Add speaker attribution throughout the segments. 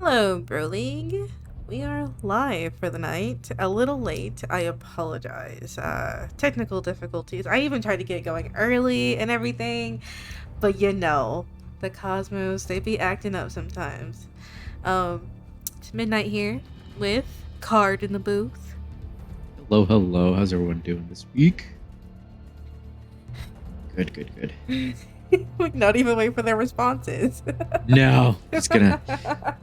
Speaker 1: Hello, Bro League. We are live for the night. A little late. I apologize. Technical difficulties. I even tried to get going early and everything, but the Cosmos, they be acting up sometimes. Um, it's midnight here with Card in the booth.
Speaker 2: Hello, hello. How's everyone doing this week? Good.
Speaker 1: Not even wait for their responses.
Speaker 2: No, just gonna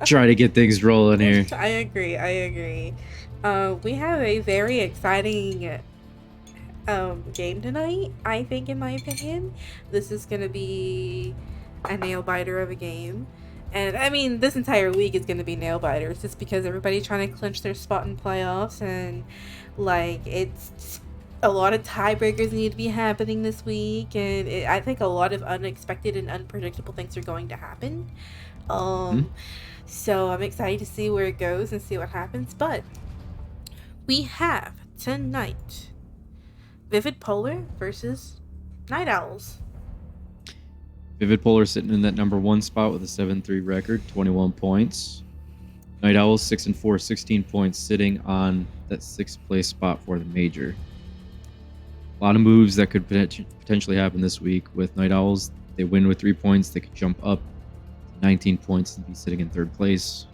Speaker 2: try to get things rolling here.
Speaker 1: I agree. We have a very exciting game tonight, I think, in my opinion. This is gonna be a nail biter of a game. And I mean, this entire week is gonna be nail biters just because everybody's trying to clinch their spot in playoffs, and it's a lot of tiebreakers need to be happening this week, and I think a lot of unexpected and unpredictable things are going to happen. So I'm excited to see where it goes and see what happens. But we have tonight Vivid Polar versus Night Owls.
Speaker 2: Vivid Polar sitting in that number 1 spot with a 7-3 record, 21 points. Night Owls 6-4, 16 points, sitting on that 6th place spot for the major. A lot of moves that could potentially happen this week with Night Owls. They win with 3 points, they could jump up to 19 points and be sitting in 3rd place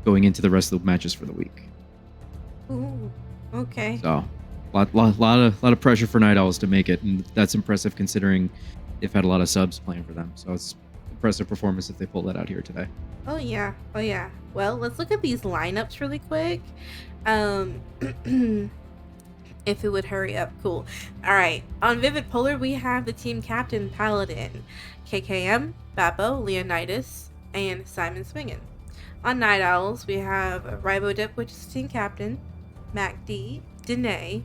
Speaker 2: going into the rest of the matches for the week.
Speaker 1: Ooh, okay.
Speaker 2: So, lot of pressure for Night Owls to make it, and that's impressive considering they've had a lot of subs playing for them. So it's impressive performance if they pull that out here today.
Speaker 1: Oh yeah. Well, let's look at these lineups really quick. If it would hurry up, cool. All right, on Vivid Polar we have the team captain Paladin, KKM, Bappo, Leonidas, and Simon Swingen. On Night Owls we have Ribodip, which is team captain, MacD, Danae,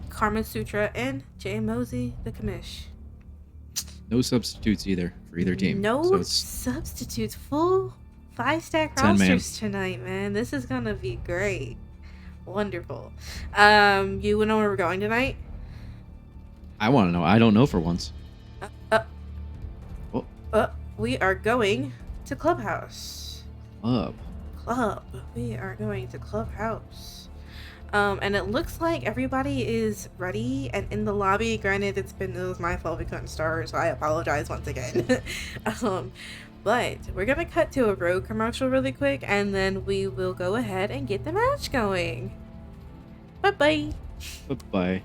Speaker 1: Karma Sutra, and Jay Mosey, the commish.
Speaker 2: No substitutes either for either team.
Speaker 1: No substitutes. Full 5-stack rosters tonight, man. This is gonna be great. Wonderful. You know where we're going tonight?
Speaker 2: I want to know. I don't know for once.
Speaker 1: We are going to Clubhouse.
Speaker 2: Club.
Speaker 1: We are going to Clubhouse. And it looks like everybody is ready and in the lobby. Granted, it was my fault we couldn't start, so I apologize once again. But we're gonna cut to a road commercial really quick, and then we will go ahead and get the match going. Bye-bye.
Speaker 2: Bye-bye.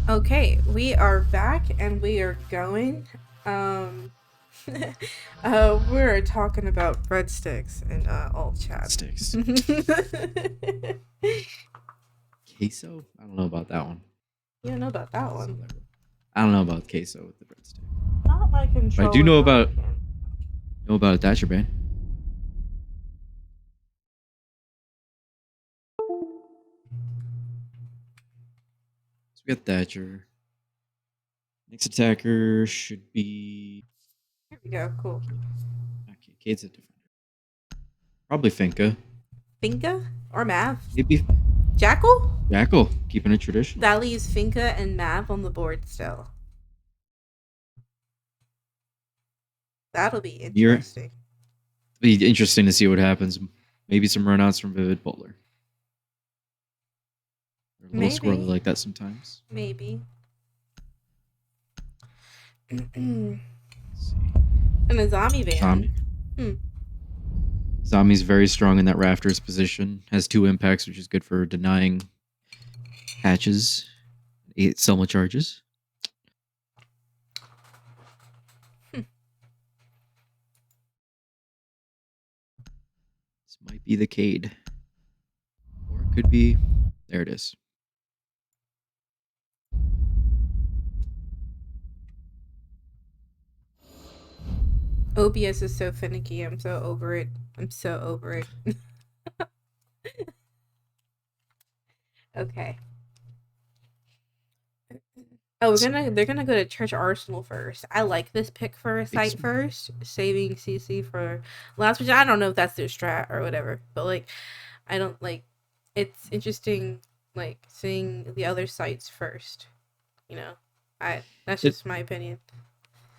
Speaker 1: Okay, we are back and we are going. We're talking about breadsticks in all chat.
Speaker 2: Breadsticks. Queso? I don't know about that one.
Speaker 1: You don't know about that one?
Speaker 2: I don't know about queso with the breadstick.
Speaker 1: Not my control.
Speaker 2: I do know about a Thatcher band. So we got Thatcher. Next attacker should be.
Speaker 1: Here we go. Cool.
Speaker 2: Okay, Kate's a different. Probably Finka.
Speaker 1: Finka or Mav?
Speaker 2: Maybe
Speaker 1: Jackal?
Speaker 2: Jackal, keeping it traditional.
Speaker 1: That leaves Finka and Mav on the board still. That'll be interesting.
Speaker 2: It'll be interesting to see what happens. Maybe some runouts from Vivid Polar. They're a little squirrely like that sometimes.
Speaker 1: Maybe.
Speaker 2: Let's see.
Speaker 1: And a zombie van.
Speaker 2: Zombie's very strong in that rafters position. Has 2 impacts, which is good for denying Hatches, 8 Selma charges. This might be the Cade. Or it could be. There it is.
Speaker 1: OBS is so finicky. I'm so over it. I'm so over it. Okay. Oh, they're gonna go to Church Arsenal first. I like this pick for a site first, saving CC for last, which I don't know if that's their strat or whatever, but like I don't like it's interesting like seeing the other sites first. You know. That's just my opinion.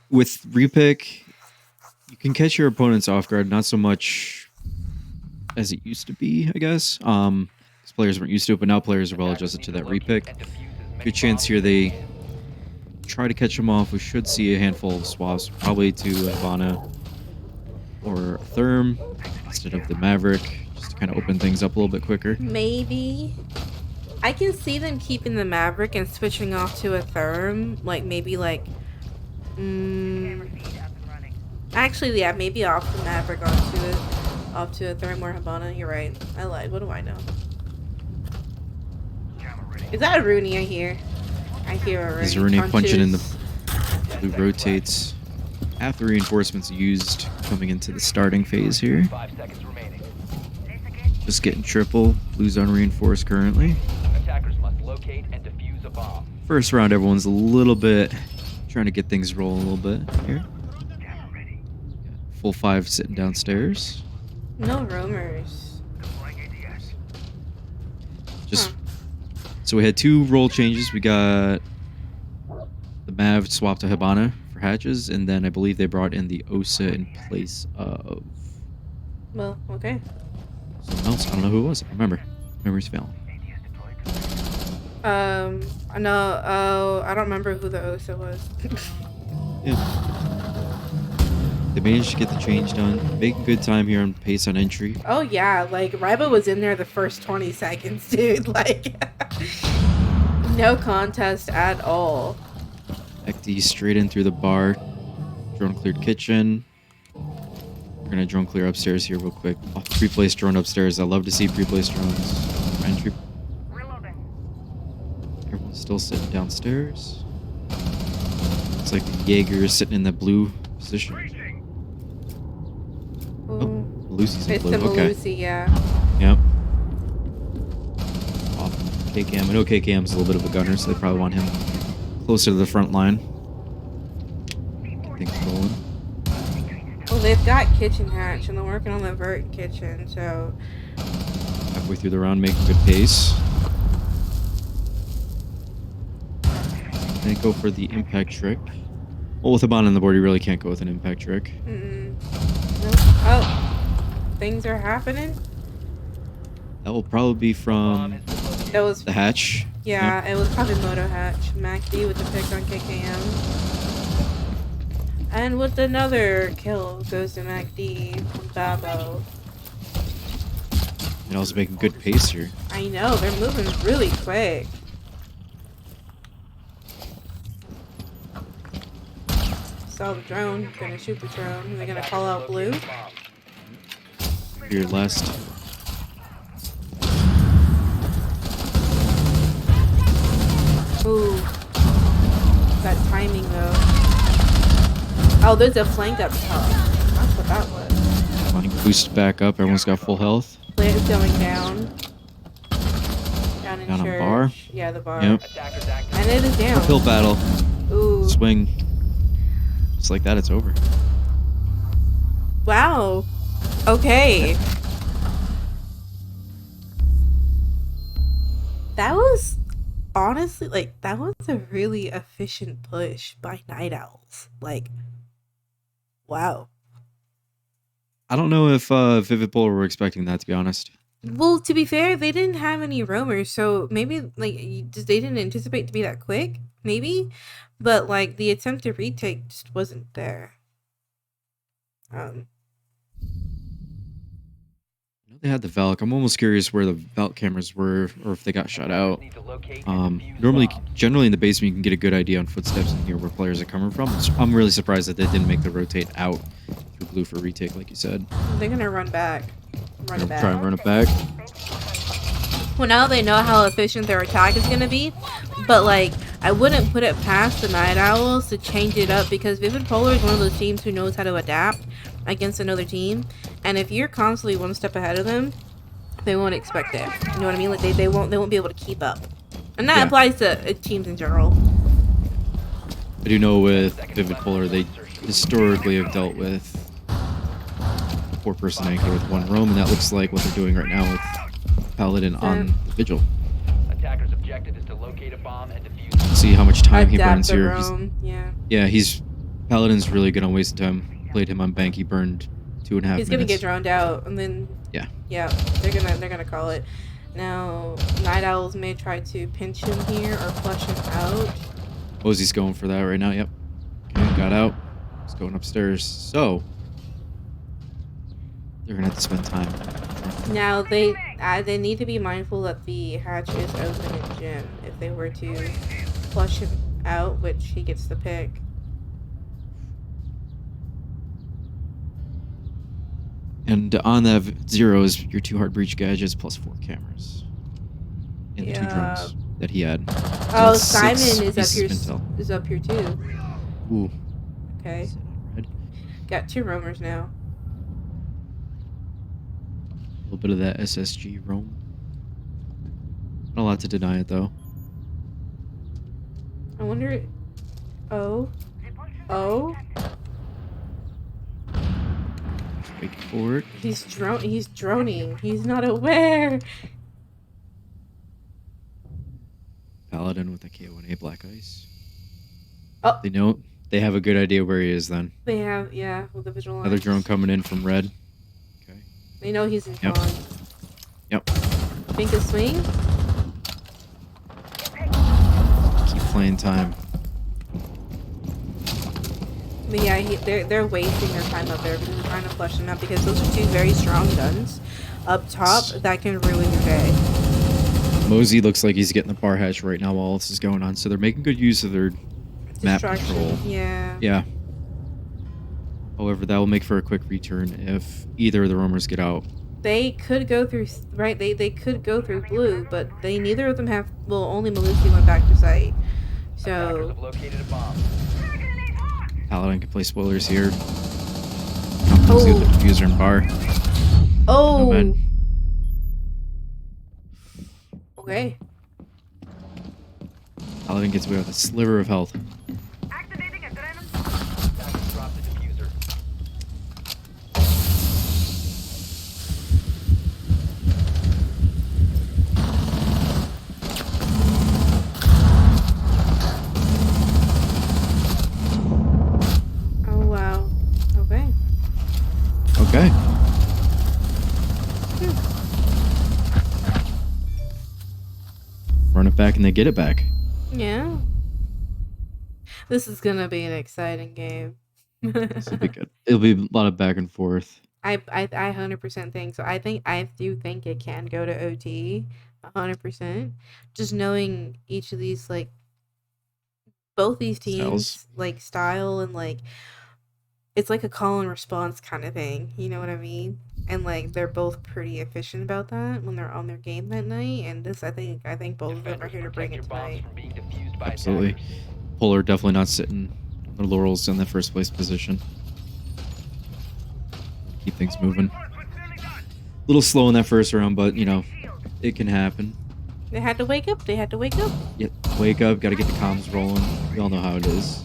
Speaker 2: With repick, you can catch your opponents off guard, not so much as it used to be, I guess. Players weren't used to it, but now players are well adjusted to that repick. Good chance here they try to catch them off. We should see a handful of swaps, probably to Hibana or Therm instead of the Maverick, just to kind of open things up a little bit quicker.
Speaker 1: Maybe. I can see them keeping the Maverick and switching off to a Therm, like maybe like actually, yeah, maybe off the Maverick off to a Therm or Hibana. You're right. I lied. What do I know? Is that a Rooney I hear? I hear a Rooney.
Speaker 2: There's a Rooney punching in the blue rotates. Half the reinforcements used coming into the starting phase here. Just getting triple. Blue's unreinforced currently.
Speaker 3: Attackers must locate and defuse a bomb.
Speaker 2: First round, everyone's a little bit trying to get things rolling a little bit here. Full 5 sitting downstairs.
Speaker 1: No roamers.
Speaker 2: Just so we had 2 role changes. We got the Mav swapped to Hibana for hatches, and then I believe they brought in the Osa in place of.
Speaker 1: Well, okay.
Speaker 2: Someone else. I don't know who it was. I don't remember. Memory's failing.
Speaker 1: No. Oh, I don't remember who the Osa was.
Speaker 2: Yeah. They managed to get the change done. Making good time here on pace on entry.
Speaker 1: Oh yeah, like Ryba was in there the first 20 seconds, dude. Like no contest at all.
Speaker 2: XD straight in through the bar. Drone cleared kitchen. We're gonna drone clear upstairs here real quick. Oh, pre-placed drone upstairs. I love to see pre-placed drones. Entry. Everyone's still sitting downstairs. Looks like the Jaeger is sitting in the blue position. Oh, Lucy's in
Speaker 1: it's
Speaker 2: blue.
Speaker 1: the Malusi, yeah.
Speaker 2: Yep. Off KKM. I know KKM's a little bit of a gunner, so they probably want him closer to the front line. Get things rolling.
Speaker 1: Well, they've got kitchen hatch, and they're working on the vert kitchen, so...
Speaker 2: Halfway through the round, making good pace. They go for the impact trick. Well, with a bond on the board, you really can't go with an impact trick.
Speaker 1: Nope. Oh, things are happening.
Speaker 2: That will probably be from
Speaker 1: That was
Speaker 2: the hatch.
Speaker 1: yeah.
Speaker 2: Yep.
Speaker 1: It was probably Moto Hatch. MacD with the pick on KKM, and with another kill goes to MacD from Babo.
Speaker 2: And also making good pace here.
Speaker 1: I know they're moving really quick. Saw the drone. Gonna shoot the drone. They're gonna call out blue.
Speaker 2: Your last.
Speaker 1: Ooh. That timing though. Oh, there's a flank up top. That's what that was.
Speaker 2: Flank boost back up. Everyone's got full health.
Speaker 1: Plant is going down. Down in
Speaker 2: Down on
Speaker 1: church.
Speaker 2: bar.
Speaker 1: Yeah, the bar.
Speaker 2: Yep.
Speaker 1: And it is down.
Speaker 2: Uphill battle.
Speaker 1: Ooh.
Speaker 2: Swing. Just like that, it's over.
Speaker 1: Wow. Okay. That was honestly like that was a really efficient push by Night Owls. Like, wow.
Speaker 2: I don't know if Vivid Polar were expecting that, to be honest.
Speaker 1: Well, to be fair, they didn't have any roamers, so maybe like they didn't anticipate to be that quick. Maybe, but like the attempt to retake just wasn't there.
Speaker 2: No, know they had the Valk. I'm almost curious where the Valk cameras were, or if they got shut out.
Speaker 3: Need to locate and defuse
Speaker 2: Normally,
Speaker 3: bombs.
Speaker 2: generally in the basement, you can get a good idea on footsteps and hear where players are coming from. I'm really surprised that they didn't make the rotate out through blue for retake, like you said.
Speaker 1: They're gonna run back. Run it
Speaker 2: Try
Speaker 1: back.
Speaker 2: and run it back.
Speaker 1: Well, now they know how efficient their attack is gonna be, but like I wouldn't put it past the Night Owls to change it up because Vivid Polar is one of those teams who knows how to adapt against another team, and if you're constantly one step ahead of them, they won't expect it. You know what I mean? Like they won't be able to keep up, and that
Speaker 2: Yeah.
Speaker 1: applies to teams in general.
Speaker 2: I do know with Vivid Polar, they historically have dealt with a 4-person anchor with 1 roam, and that looks like what they're doing right now with Paladin on the Vigil.
Speaker 3: Attacker's objective is to locate a bomb and defuse it.
Speaker 2: See how much time he
Speaker 1: Adapt
Speaker 2: burns
Speaker 1: their
Speaker 2: here.
Speaker 1: own. Yeah.
Speaker 2: Yeah, Paladin's really good on wasting time. Played him on bank, he burned 2.5
Speaker 1: He's gonna
Speaker 2: minutes.
Speaker 1: get drowned out, and then
Speaker 2: Yeah.
Speaker 1: they're gonna call it. Now, Night Owls may try to pinch him here or flush him out.
Speaker 2: Ozzy's going for that right now. Yep. Okay, got out. He's going upstairs. So they're gonna have to spend time.
Speaker 1: Now they need to be mindful that the hatch is open in gym. If they were to flush him out, which he gets to pick.
Speaker 2: And on that zero is your 2 hard breach gadgets plus 4 cameras. And the 2
Speaker 1: Yeah.
Speaker 2: drones that he had.
Speaker 1: Oh,
Speaker 2: That's 6
Speaker 1: Simon
Speaker 2: pieces of intel.
Speaker 1: is up here too.
Speaker 2: Ooh.
Speaker 1: Okay,
Speaker 2: Set on red.
Speaker 1: got 2 roamers now.
Speaker 2: A little bit of that SSG roam. Not a lot to deny it though.
Speaker 1: I wonder. Oh.
Speaker 2: Wait for it.
Speaker 1: He's droning. He's not aware.
Speaker 2: Paladin with a KO&A Black Ice.
Speaker 1: Oh.
Speaker 2: They have a good idea where he is then.
Speaker 1: They have with the visual
Speaker 2: Another
Speaker 1: lines.
Speaker 2: drone coming in from red. Okay.
Speaker 1: They know he's in
Speaker 2: Yep.
Speaker 1: con.
Speaker 2: Yep.
Speaker 1: Think a swing?
Speaker 2: Keep playing time.
Speaker 1: But yeah, they're wasting their time up there because they're trying to flush them out because those are 2 very strong guns up top that can ruin your day.
Speaker 2: Mosey looks like he's getting the bar hatch right now while all this is going on, so they're making good use of their map
Speaker 1: Distraction.
Speaker 2: control.
Speaker 1: Yeah.
Speaker 2: Yeah. However, that will make for a quick return if either of the roamers get out.
Speaker 1: They could go through right. They could go through blue, but neither of them have. Well, only Malusi went back to site.
Speaker 3: Attackers
Speaker 1: So
Speaker 3: have located a bomb.
Speaker 2: Paladin can play spoilers here. Let's get the diffuser and bar.
Speaker 1: oh.
Speaker 2: man.
Speaker 1: Okay.
Speaker 2: Paladin gets away with a sliver of health.
Speaker 3: Attackers dropped the diffuser.
Speaker 1: Oh wow. Okay.
Speaker 2: Okay. Run it back and they get it back.
Speaker 1: Yeah. This is gonna be an exciting game.
Speaker 2: This will be good. It'll be a lot of back and forth.
Speaker 1: I 100% think so. I do think it can go to OT 100%. Just knowing each of these like both these teams
Speaker 2: Styles.
Speaker 1: like style and like it's like a call and response kind of thing. You know what I mean? And like they're both pretty efficient about that when they're on their game that night. And this I think both of them are
Speaker 3: Defenders,
Speaker 1: here to bring
Speaker 3: protect
Speaker 1: it
Speaker 3: your bombs
Speaker 1: tonight.
Speaker 3: from being defused by
Speaker 2: Absolutely.
Speaker 3: attackers.
Speaker 2: Polar definitely not sitting on their laurels in that first place position. Keep things moving. A little slow in that first round, but you know, it can happen.
Speaker 1: They had to wake up. They had to wake up.
Speaker 2: Yep. Wake up, gotta get the comms rolling. We all know how it is.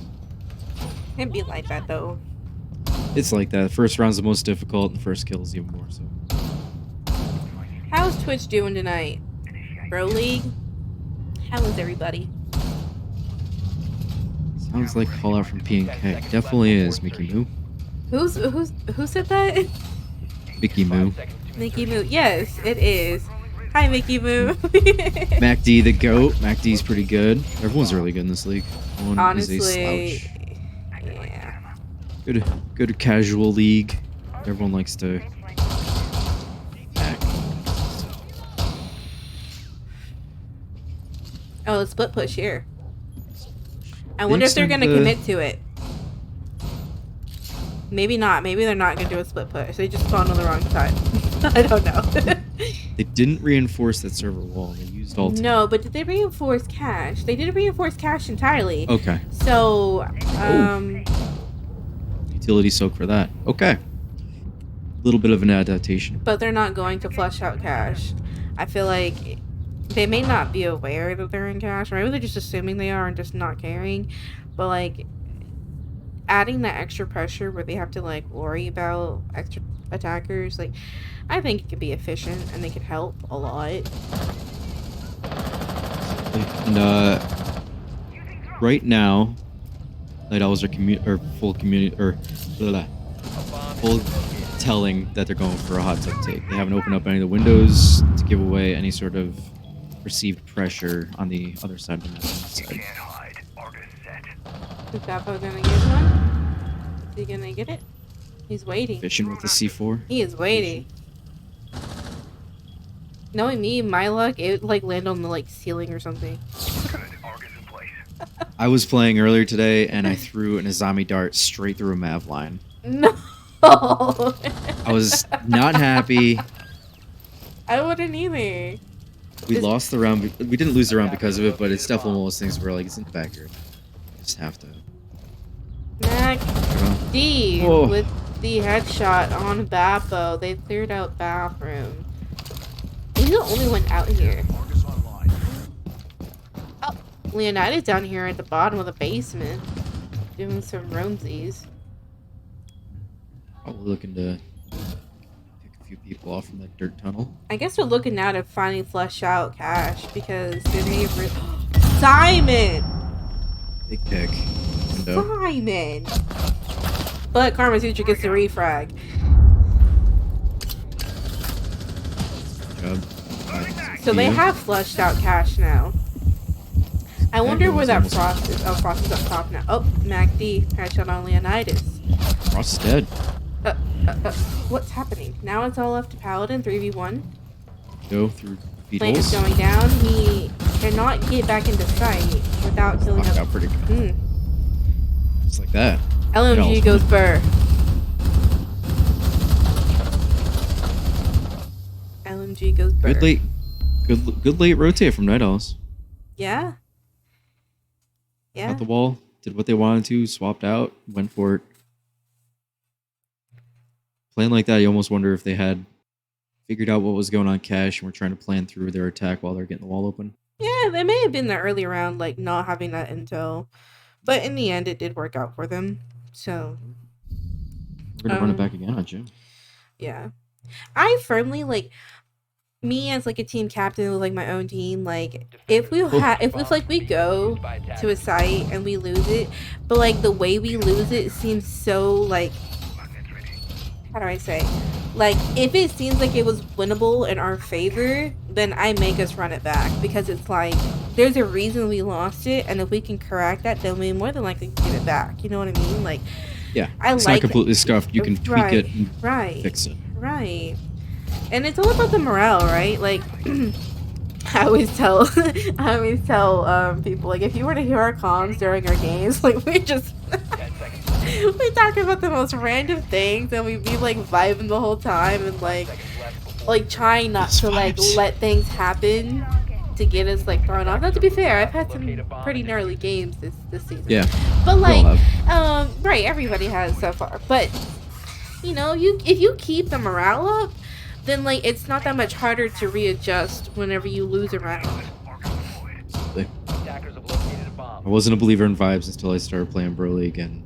Speaker 1: It'd be like that though.
Speaker 2: It's like that. First round's the most difficult, and the first kill is even more so.
Speaker 1: How's Twitch doing tonight? Bro League? How is everybody?
Speaker 2: Sounds like a call out from P&K. Definitely is, Mickey Moo.
Speaker 1: Who said that?
Speaker 2: Mickey Moo.
Speaker 3: 5 seconds to
Speaker 1: Mickey
Speaker 3: insertion.
Speaker 1: Moo. Yes, it is. Hi, Mickey Moo.
Speaker 2: Mac D the GOAT. Mac D's pretty good. Everyone's really good in this league. No one is a
Speaker 1: Honestly,
Speaker 2: slouch.
Speaker 1: yeah.
Speaker 2: Good casual league. Everyone likes to act.
Speaker 1: Oh, split push here. I
Speaker 2: They
Speaker 1: wonder if they're
Speaker 2: extend
Speaker 1: gonna
Speaker 2: the-
Speaker 1: commit to it. Maybe not. Maybe they're not gonna do a split push. They just spawned on the wrong side. I don't know.
Speaker 2: They didn't reinforce that server wall. They used all.
Speaker 1: No, but did they reinforce cache? They did reinforce cache entirely.
Speaker 2: Okay.
Speaker 1: So,
Speaker 2: Utility soak for that. Okay. A little bit of an adaptation.
Speaker 1: but they're not going to flush out cache. I feel like they may not be aware that they're in cache. Maybe they're just assuming they are and just not caring. But like adding that extra pressure where they have to like worry about extra attackers, like I think it could be efficient and they could help a lot.
Speaker 2: And right now, Night Owls are full community or blah, blah, full telling that they're going for a hot tub take. They haven't opened up any of the windows to give away any sort of perceived pressure on the other side of the side.
Speaker 1: Is Bappo gonna get one? Is he gonna get it? He's waiting.
Speaker 2: Fishing with the C4.
Speaker 1: He is waiting. Knowing me, my luck, it would like land on the like ceiling or something.
Speaker 2: I was playing earlier today and I threw an Azami dart straight through a Mav line.
Speaker 1: No.
Speaker 2: I was not happy.
Speaker 1: I wouldn't either.
Speaker 2: We lost the round. We didn't lose the round because of it, but it's definitely one of those things where like it's in the back here. You just have to.
Speaker 1: Mac D
Speaker 2: Whoa.
Speaker 1: with the headshot on Bappo. They cleared out bathroom. He's the only one out here. Oh, Leonidas down here at the bottom of the basement doing some roamsies.
Speaker 2: Probably looking to pick a few people off from that dirt tunnel.
Speaker 1: I guess we're looking now to finally flush out cash because they may have Simon!
Speaker 2: Big pick. Window.
Speaker 1: Simon! But Karma Sutra gets the refrag.
Speaker 2: Job.
Speaker 1: So they have flushed out cash now. I wonder where that
Speaker 2: almost-
Speaker 1: Frost is. Oh, Frost is up top now. Oh, MacD headshot on Leonidas.
Speaker 2: Frost is dead.
Speaker 1: What's happening? Now it's all left to Paladin 3v1.
Speaker 2: Go through feet
Speaker 1: Flame is
Speaker 2: holes.
Speaker 1: going down. He cannot get back into sight without killing
Speaker 2: Knocked
Speaker 1: up.
Speaker 2: out pretty good. Just like that.
Speaker 1: LMG
Speaker 2: Else.
Speaker 1: goes Burr. LMG goes Burr.
Speaker 2: Good late rotate from Night Owls.
Speaker 1: Yeah. Yeah.
Speaker 2: Got the wall, did what they wanted to, swapped out, went for it. Playing like that, you almost wonder if they had figured out what was going on cache and were trying to plan through their attack while they're getting the wall open.
Speaker 1: Yeah, they may have been the early round, like not having that intel, but in the end, it did work out for them. So
Speaker 2: We're gonna run it back again, aren't you?
Speaker 1: yeah, I firmly like me as like a team captain with like my own team. Like if we if like we go to a site and we lose it, but like the way we lose it seems so like, how do I say? Like, if it seems like it was winnable in our favor, then I make us run it back. Because it's like, there's a reason we lost it, and if we can correct that, then we more than likely can get it back. You know what I mean? Like,
Speaker 2: Yeah.
Speaker 1: I
Speaker 2: It's
Speaker 1: like
Speaker 2: not completely scuffed. You can tweak
Speaker 1: Right,
Speaker 2: it and
Speaker 1: right,
Speaker 2: fix it.
Speaker 1: right. And it's all about the morale, right? Like, I always tell people, like, if you were to hear our comms during our games, like, we just...
Speaker 3: 10 seconds.
Speaker 1: we talk about the most random things and we'd be like vibing the whole time and like trying not to like
Speaker 2: Vibes.
Speaker 1: let things happen to get us like thrown off. Now to be fair, I've had some pretty gnarly games this season.
Speaker 2: Yeah.
Speaker 1: But
Speaker 2: we all
Speaker 1: like
Speaker 2: have.
Speaker 1: right, everybody has so far. But you know, if you keep the morale up, then like it's not that much harder to readjust whenever you lose a round.
Speaker 3: Attackers have located a bomb.
Speaker 2: I wasn't a believer in vibes until I started playing Bro League, and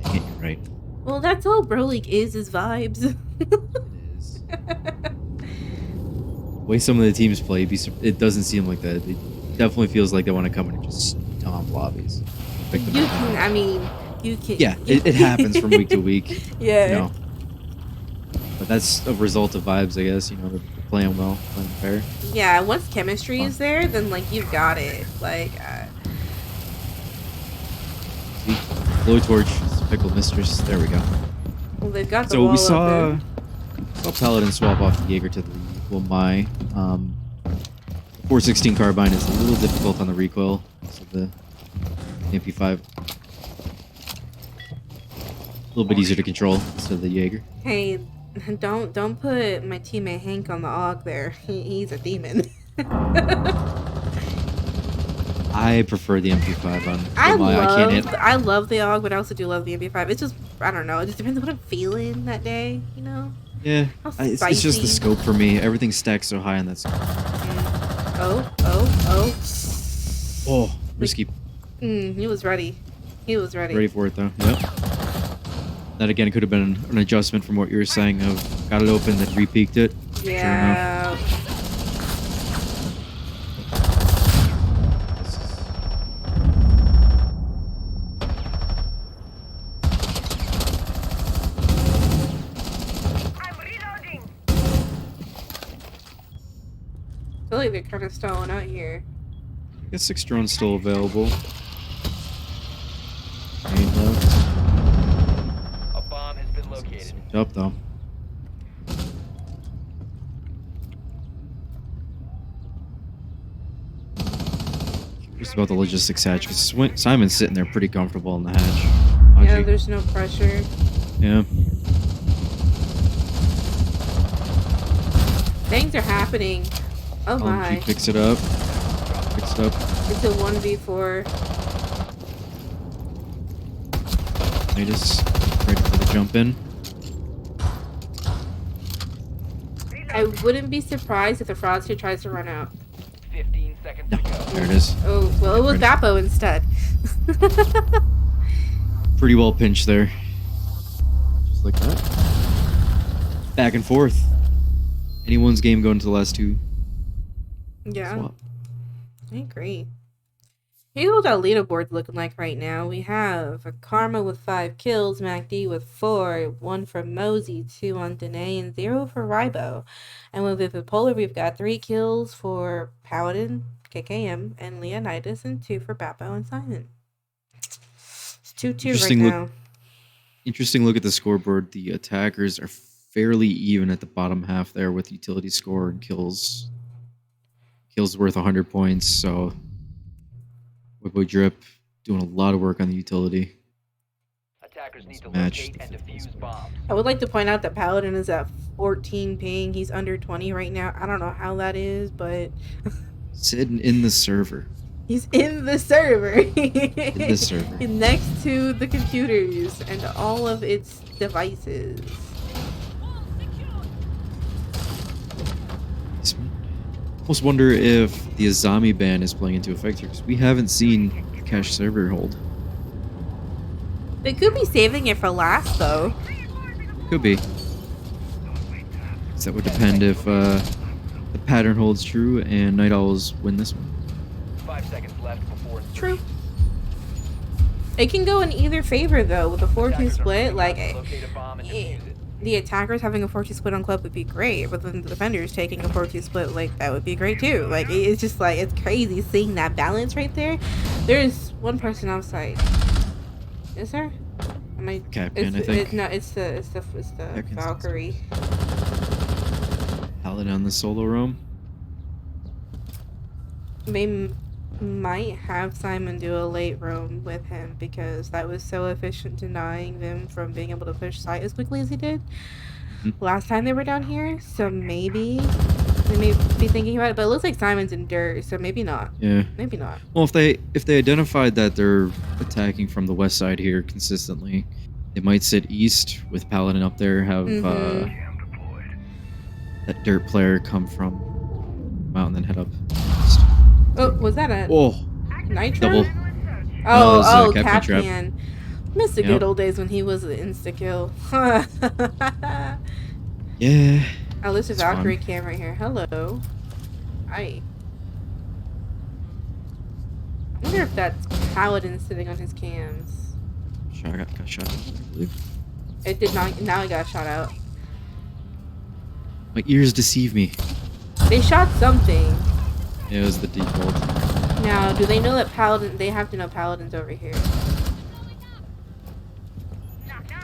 Speaker 2: dang it, you're right.
Speaker 1: Well, that's all Bro League is vibes.
Speaker 2: It is. The way some of the teams play, it doesn't seem like that. It definitely feels like they want to come in and just stomp lobbies. Pick them
Speaker 1: You
Speaker 2: up.
Speaker 1: can, I mean, you can.
Speaker 2: Yeah, it happens from week to week.
Speaker 1: Yeah.
Speaker 2: You know. But that's a result of vibes, I guess. You know, they're playing well, playing fair.
Speaker 1: Yeah, once chemistry is there, then like you've got it. Like,
Speaker 2: See, Blowtorch, Pickle Mistress. There we go.
Speaker 1: well, they've got the
Speaker 2: So
Speaker 1: wall
Speaker 2: we saw
Speaker 1: open.
Speaker 2: Paladin swap off the Jaeger to the Mai. 416 carbine is a little difficult on the recoil, so the MP5 a little bit easier to control instead of the Jaeger.
Speaker 1: Hey, don't put my teammate Hank on the AUG there. He's a demon.
Speaker 2: I prefer the MP5 on
Speaker 1: I
Speaker 2: can't hit.
Speaker 1: love the AUG, but I also do love the MP5. It's just, I don't know. It just depends on what I'm feeling that day, you know?
Speaker 2: Yeah,
Speaker 1: How
Speaker 2: it's just
Speaker 1: spicy.
Speaker 2: the scope for me. Everything stacks so high on that scope.
Speaker 1: Oh.
Speaker 2: Oh, risky.
Speaker 1: He was ready. He was ready.
Speaker 2: Ready for it though. Yep. That again could have been an adjustment from what you were saying of got it open, then re-peaked it.
Speaker 1: Yeah. I feel like they're kind of stalling out here.
Speaker 2: I guess 6 drones still available. 8 left.
Speaker 3: A bomb has been located.
Speaker 2: Switch up though. Just about the logistics hatch because Simon's sitting there pretty comfortable in the hatch.
Speaker 1: Yeah,
Speaker 2: Aji.
Speaker 1: there's no pressure.
Speaker 2: Yeah.
Speaker 1: Things are happening. Oh
Speaker 2: He
Speaker 1: my.
Speaker 2: picks it up. Picks it up.
Speaker 1: It's a 1v4.
Speaker 2: Titus ready for the jump in.
Speaker 1: I wouldn't be surprised if the Frosty tries to run out.
Speaker 3: 15 seconds to go.
Speaker 2: There it is.
Speaker 1: Oh, well, it was
Speaker 2: Right.
Speaker 1: Bappo instead.
Speaker 2: Pretty well pinched there. Just like that. Back and forth. Anyone's game going to the last 2.
Speaker 1: Yeah,
Speaker 2: Swap.
Speaker 1: I agree. Here's what our leaderboard's looking like right now. We have a Karma with 5 kills, MacD with 4, 1 for Mosey, 2 on Danae, and 0 for Rybo. And with Vivid Polar, we've got 3 kills for Paladin, KKM, and Leonidas, and 2 for Bappo and Simon. It's 2-2 right
Speaker 2: Interesting look-
Speaker 1: now.
Speaker 2: Interesting look at the scoreboard. The attackers are fairly even at the bottom half there with utility score and kills. Kills worth 100 points, so Whippo Drip doing a lot of work on the utility.
Speaker 3: Attackers need to
Speaker 2: Match.
Speaker 3: locate and defuse bombs.
Speaker 1: I would like to point out that Paladin is at 14 ping. He's under 20 right now. I don't know how that is, but
Speaker 2: Sitting in the server.
Speaker 1: he's in the server.
Speaker 2: In the server.
Speaker 1: Next to the computers and all of its devices.
Speaker 2: Almost wonder if the Azami ban is playing into effect here because we haven't seen cache server hold.
Speaker 1: They could be saving it for last, though.
Speaker 2: Could be. 'Cause that would depend if the pattern holds true and Night Owls win this one.
Speaker 3: 5 seconds left before
Speaker 1: True. It can go in either favor, though, with a 4-2
Speaker 3: Attackers are
Speaker 1: split.
Speaker 3: moving
Speaker 1: Like,
Speaker 3: out to locate a bomb and defuse it.
Speaker 1: the attackers having a 4-2 split on club would be great, but then the defenders taking a 4-2 split, like, that would be great too. Like, it's just like, it's crazy seeing that balance right there. There's one person outside. Is there? Am I?
Speaker 2: Captain, I think.
Speaker 1: No, it's the
Speaker 2: Captain's
Speaker 1: Valkyrie.
Speaker 2: Paladin on the solo roam.
Speaker 1: They might have Simon do a late roam with him because that was so efficient, denying them from being able to push site as quickly as he did last time they were down here. So maybe they may be thinking about it, but it looks like Simon's in dirt, so maybe not.
Speaker 2: Yeah.
Speaker 1: Maybe not.
Speaker 2: Well, if they identified that they're attacking from the west side here consistently, they might sit east with Paladin up there. Have that dirt player come from mountain, then head up. East.
Speaker 1: Oh, was that a
Speaker 2: Oh,
Speaker 1: nitro?
Speaker 2: double.
Speaker 1: Oh,
Speaker 2: that was, Captain Trap.
Speaker 1: Capcan. Miss the
Speaker 2: Yep.
Speaker 1: good old days when he was an insta kill.
Speaker 2: Yeah.
Speaker 1: Oh, there's a
Speaker 2: It's fun.
Speaker 1: Valkyrie cam right here. Hello. Hi. I wonder if that's Paladin sitting on his cams.
Speaker 2: Got shot, I believe.
Speaker 1: It did not. Now he got shot out.
Speaker 2: My ears deceive me.
Speaker 1: They shot something.
Speaker 2: Yeah, it was the default.
Speaker 1: Now, do they know that Paladin? They have to know Paladin's over here.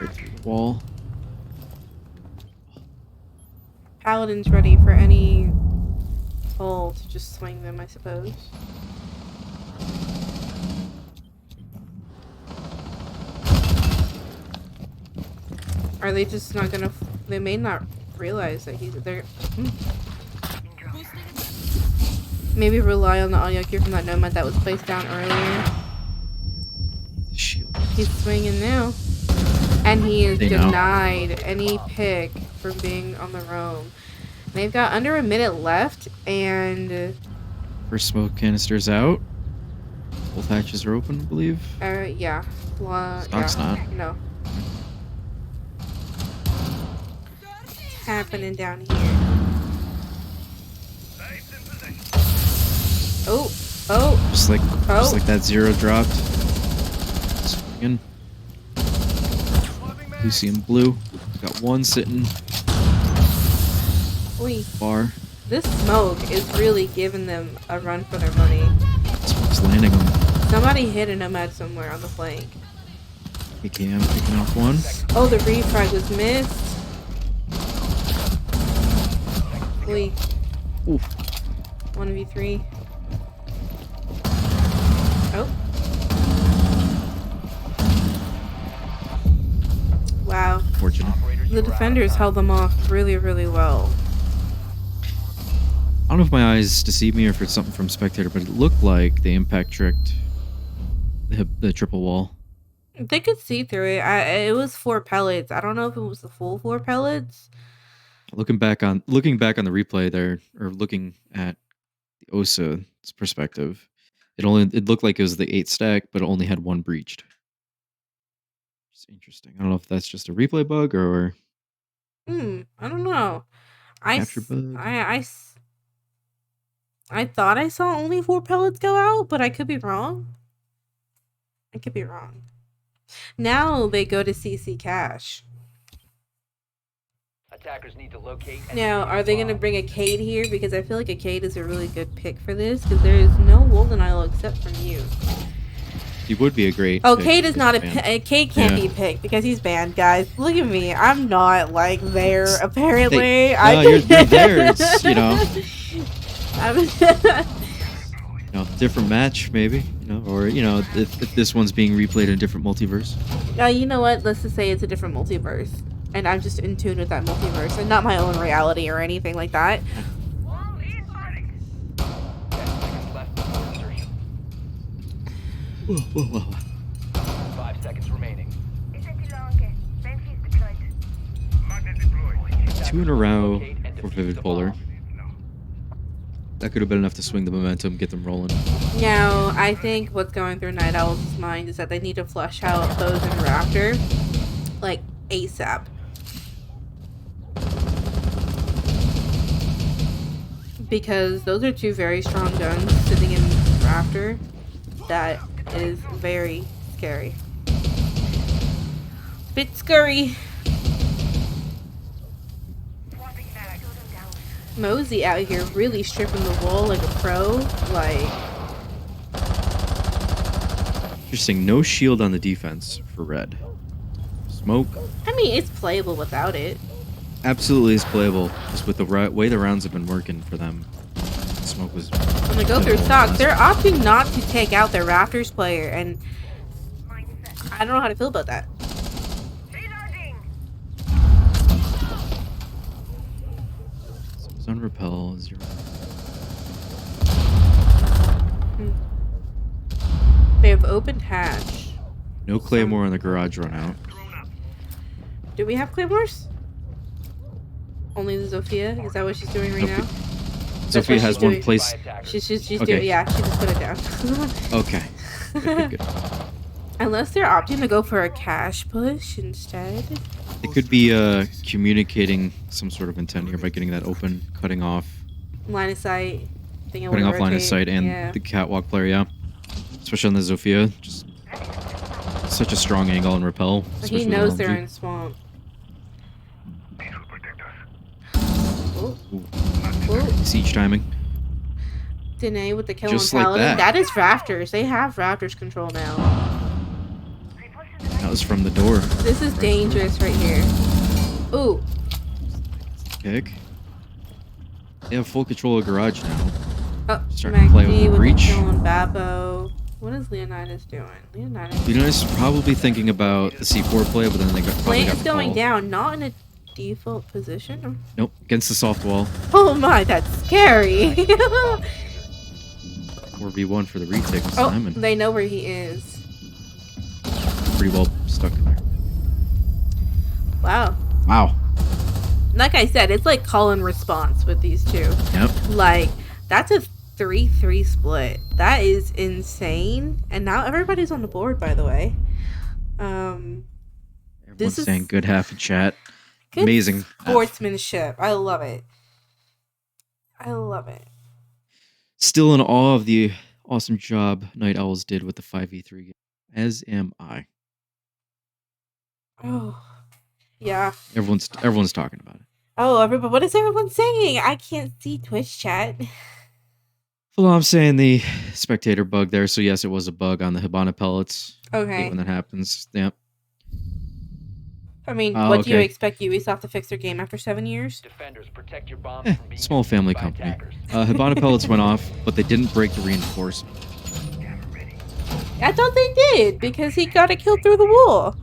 Speaker 2: Right through the wall.
Speaker 1: Paladin's ready for any hole to just swing them, I suppose. Are they just not gonna? They may not realize that he's there. Maybe rely on the audio cue from that nomad that was placed down earlier.
Speaker 2: The shield.
Speaker 1: He's swinging now, and he is
Speaker 2: They know.
Speaker 1: denied any pick from being on the roam. They've got under a minute left, and
Speaker 2: First smoke canister's out. Both hatches are open, I believe.
Speaker 1: yeah,
Speaker 2: Stock's not.
Speaker 1: No. It's happening down here. Oh, oh,
Speaker 2: Just like
Speaker 1: oh.
Speaker 2: that zero dropped. Swinging. Lucy and blue. Got one sitting
Speaker 1: Oi.
Speaker 2: far.
Speaker 1: This smoke is really giving them a run for their money.
Speaker 2: Smoke's landing them.
Speaker 1: Somebody hit a nomad somewhere on the flank.
Speaker 2: AKM picking off one.
Speaker 1: Oh, the refrag was missed. Oi.
Speaker 2: Oof.
Speaker 1: 1v3. Oh. Wow.
Speaker 2: Fortunate.
Speaker 3: Operators,
Speaker 1: The
Speaker 3: you are out of
Speaker 1: defenders
Speaker 3: time.
Speaker 1: held them off really, really well.
Speaker 2: I don't know if my eyes deceive me or if it's something from Spectator, but it looked like the impact tricked the triple wall.
Speaker 1: They could see through it. It was 4 pellets. I don't know if it was the full 4 pellets.
Speaker 2: Looking back on the replay there, or looking at the OSA's perspective, it looked like it was the 8 stack, but it only had 1 breached. It's interesting. I don't know if that's just a replay bug or
Speaker 1: I don't know.
Speaker 2: capture bug.
Speaker 1: I thought I saw only 4 pellets go out, but I could be wrong. I could be wrong. Now they go to CC cache.
Speaker 3: Attackers need to locate. and
Speaker 1: Now,
Speaker 3: defuse
Speaker 1: are they
Speaker 3: the
Speaker 1: going to
Speaker 3: bomb.
Speaker 1: bring a Cade here? Because I feel like a Cade is a really good pick for this, because there is no Golden Isle except from you.
Speaker 2: He would be a great.
Speaker 1: Oh,
Speaker 2: pick
Speaker 1: Cade is
Speaker 2: for
Speaker 1: not
Speaker 2: this band.
Speaker 1: Cade can't
Speaker 2: Yeah.
Speaker 1: be picked because he's banned, guys. Look at me. I'm not like there apparently.
Speaker 2: No, you're there. It's, you know,
Speaker 1: I'm
Speaker 2: different match maybe, or if this one's being replayed in a different multiverse.
Speaker 1: you know what? Let's just say it's a different multiverse, and I'm just in tune with that multiverse and not my own reality or anything like that.
Speaker 3: 10 seconds left before insertion.
Speaker 2: Whoa.
Speaker 3: 5 seconds remaining.
Speaker 2: Two in a row
Speaker 3: Locate and
Speaker 2: for
Speaker 3: defuse
Speaker 2: Vivid
Speaker 3: the
Speaker 2: Polar.
Speaker 3: bomb.
Speaker 2: That could have been enough to swing the momentum, get them rolling.
Speaker 1: Now, I think what's going through Night Owl's mind is that they need to flush out those in Raptor, like ASAP. Because those are 2 very strong guns sitting in Raptor. That is very scary. Bit scary. Mosey out here really stripping the wall like a pro. Like,
Speaker 2: Interesting. No shield on the defense for red. Smoke
Speaker 1: I mean, it's playable without it.
Speaker 2: absolutely is playable, just with the way the rounds have been working for them. Smoke was.
Speaker 1: When they go through stock, they're opting not to take out their Raptors player, and I don't know how to feel about that.
Speaker 2: So it was on repel 0.
Speaker 1: They have opened hatch.
Speaker 2: No claymore on the garage run out.
Speaker 1: Do we have claymores? Only the Zofia? Is that what she's doing right
Speaker 2: Nope.
Speaker 1: now?
Speaker 2: Sophia
Speaker 1: what
Speaker 2: has
Speaker 1: she's
Speaker 2: one
Speaker 1: doing.
Speaker 2: place.
Speaker 3: By attackers.
Speaker 1: She's
Speaker 2: Okay.
Speaker 1: doing, yeah, she just put it down.
Speaker 2: Okay. Good.
Speaker 1: Unless they're opting to go for a cash push instead.
Speaker 2: It could be communicating some sort of intent here by getting that open, cutting off
Speaker 1: Line of sight.
Speaker 2: line of sight and
Speaker 1: yeah.
Speaker 2: the catwalk player, yeah. Especially on the Zofia, just such a strong angle and repel.
Speaker 1: He
Speaker 2: especially
Speaker 1: knows
Speaker 2: with
Speaker 1: they're
Speaker 2: LMG.
Speaker 1: in swamp. Oh,
Speaker 2: Ooh,
Speaker 1: oh.
Speaker 2: siege timing.
Speaker 1: Danae with the kill
Speaker 2: Just
Speaker 1: on
Speaker 2: like
Speaker 1: Paladin.
Speaker 2: that.
Speaker 1: That is Raptors. They have Raptors control now.
Speaker 2: That was from the door.
Speaker 1: This is dangerous right here. Ooh.
Speaker 2: Kick. They have full control of garage now.
Speaker 1: Oh,
Speaker 2: Starting to play with
Speaker 1: McD
Speaker 2: the
Speaker 1: with
Speaker 2: breach.
Speaker 1: the kill on Babo. What is Leonidas doing? Leonidas.
Speaker 2: Leonidas is probably thinking about the C4 play, but then they got probably
Speaker 1: Plant
Speaker 2: got
Speaker 1: is
Speaker 2: the
Speaker 1: going
Speaker 2: call.
Speaker 1: down, not in a default position.
Speaker 2: Nope, against the soft wall.
Speaker 1: Oh my, that's scary.
Speaker 2: 4v1 for the retake this
Speaker 1: Oh,
Speaker 2: time, and
Speaker 1: they know where he is.
Speaker 2: pretty well stuck in there.
Speaker 1: Wow.
Speaker 2: Wow.
Speaker 1: Like I said, it's like call and response with these two.
Speaker 2: Yep.
Speaker 1: Like, that's a 3-3 split. That is insane. And now everybody's on the board, by the way.
Speaker 2: Everyone's
Speaker 1: This is
Speaker 2: saying good half in chat.
Speaker 1: good
Speaker 2: Amazing.
Speaker 1: sportsmanship. I love it. I love it.
Speaker 2: Still in awe of the awesome job Night Owls did with the 5v3 game. As am I.
Speaker 1: Oh, yeah.
Speaker 2: Everyone's talking about it.
Speaker 1: Oh, everybody, what is everyone saying? I can't see Twitch chat.
Speaker 2: Well, I'm saying the spectator bug there. So yes, it was a bug on the Hibana pellets. Hate
Speaker 1: Okay.
Speaker 2: when that happens. Yep.
Speaker 1: I mean,
Speaker 2: Oh,
Speaker 1: what do you
Speaker 2: okay.
Speaker 1: expect Ubisoft to fix their game after 7 years?
Speaker 3: Defenders, protect your bombs from being
Speaker 2: Small
Speaker 3: used
Speaker 2: family
Speaker 3: by
Speaker 2: company.
Speaker 3: attackers.
Speaker 2: Hibana pellets went off, but they didn't break the reinforcement.
Speaker 1: I thought they did because he got a kill through the wall.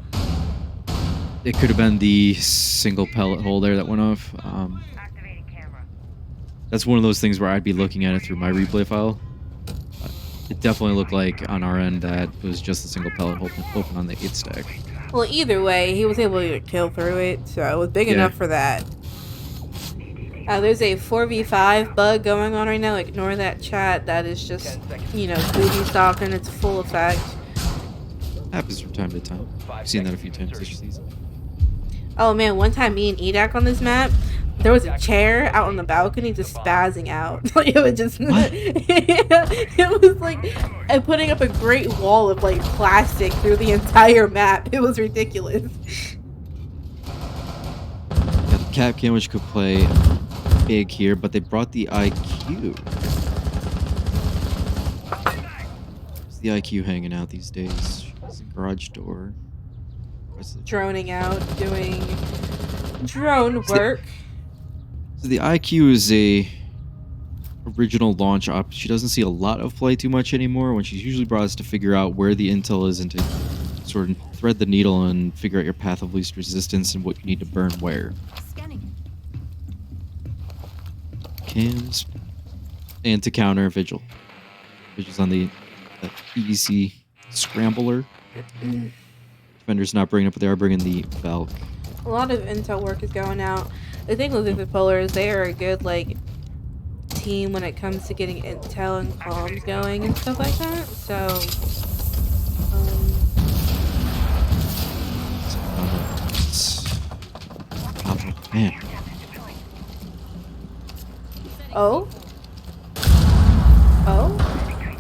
Speaker 2: It could have been the single pellet hole there that went off. That's one of those things where I'd be looking at it through my replay file. It definitely looked like on our end that it was just a single pellet hole open on the 8 stack.
Speaker 1: Well, either way, he was able to kill through it, so it was big
Speaker 2: Yeah.
Speaker 1: enough for that. There's a 4v5 bug going on right now. Ignore that chat. That is just,
Speaker 3: 10 seconds.
Speaker 1: booty stock in its full effect.
Speaker 2: Happens from time to time. I've seen that a few times this season.
Speaker 1: Oh man, one time me and Edak on this map, there was a chair out on the balcony just spazzing out. Like it was just it was like putting up a great wall of like plastic through the entire map. It was ridiculous.
Speaker 2: Yeah, the Capcan, which could play big here, but they brought the IQ. Where's the IQ hanging out these days? It's a garage door. Where's the-
Speaker 1: Droning out, doing drone work.
Speaker 2: So the IQ is a original launch op. She doesn't see a lot of play too much anymore. When she's usually brought us to figure out where the intel is and to sort of thread the needle and figure out your path of least resistance and what you need to burn where.
Speaker 4: Scanning.
Speaker 2: Cams and to counter Vigil. Vigil's on the EDC Scrambler. Defender's not bringing it, but they are bringing the Valk.
Speaker 1: A lot of intel work is going out. The thing with the Polar is they are a good like team when it comes to getting intel and comms going and stuff like that. So,
Speaker 2: Oh, man.
Speaker 1: oh,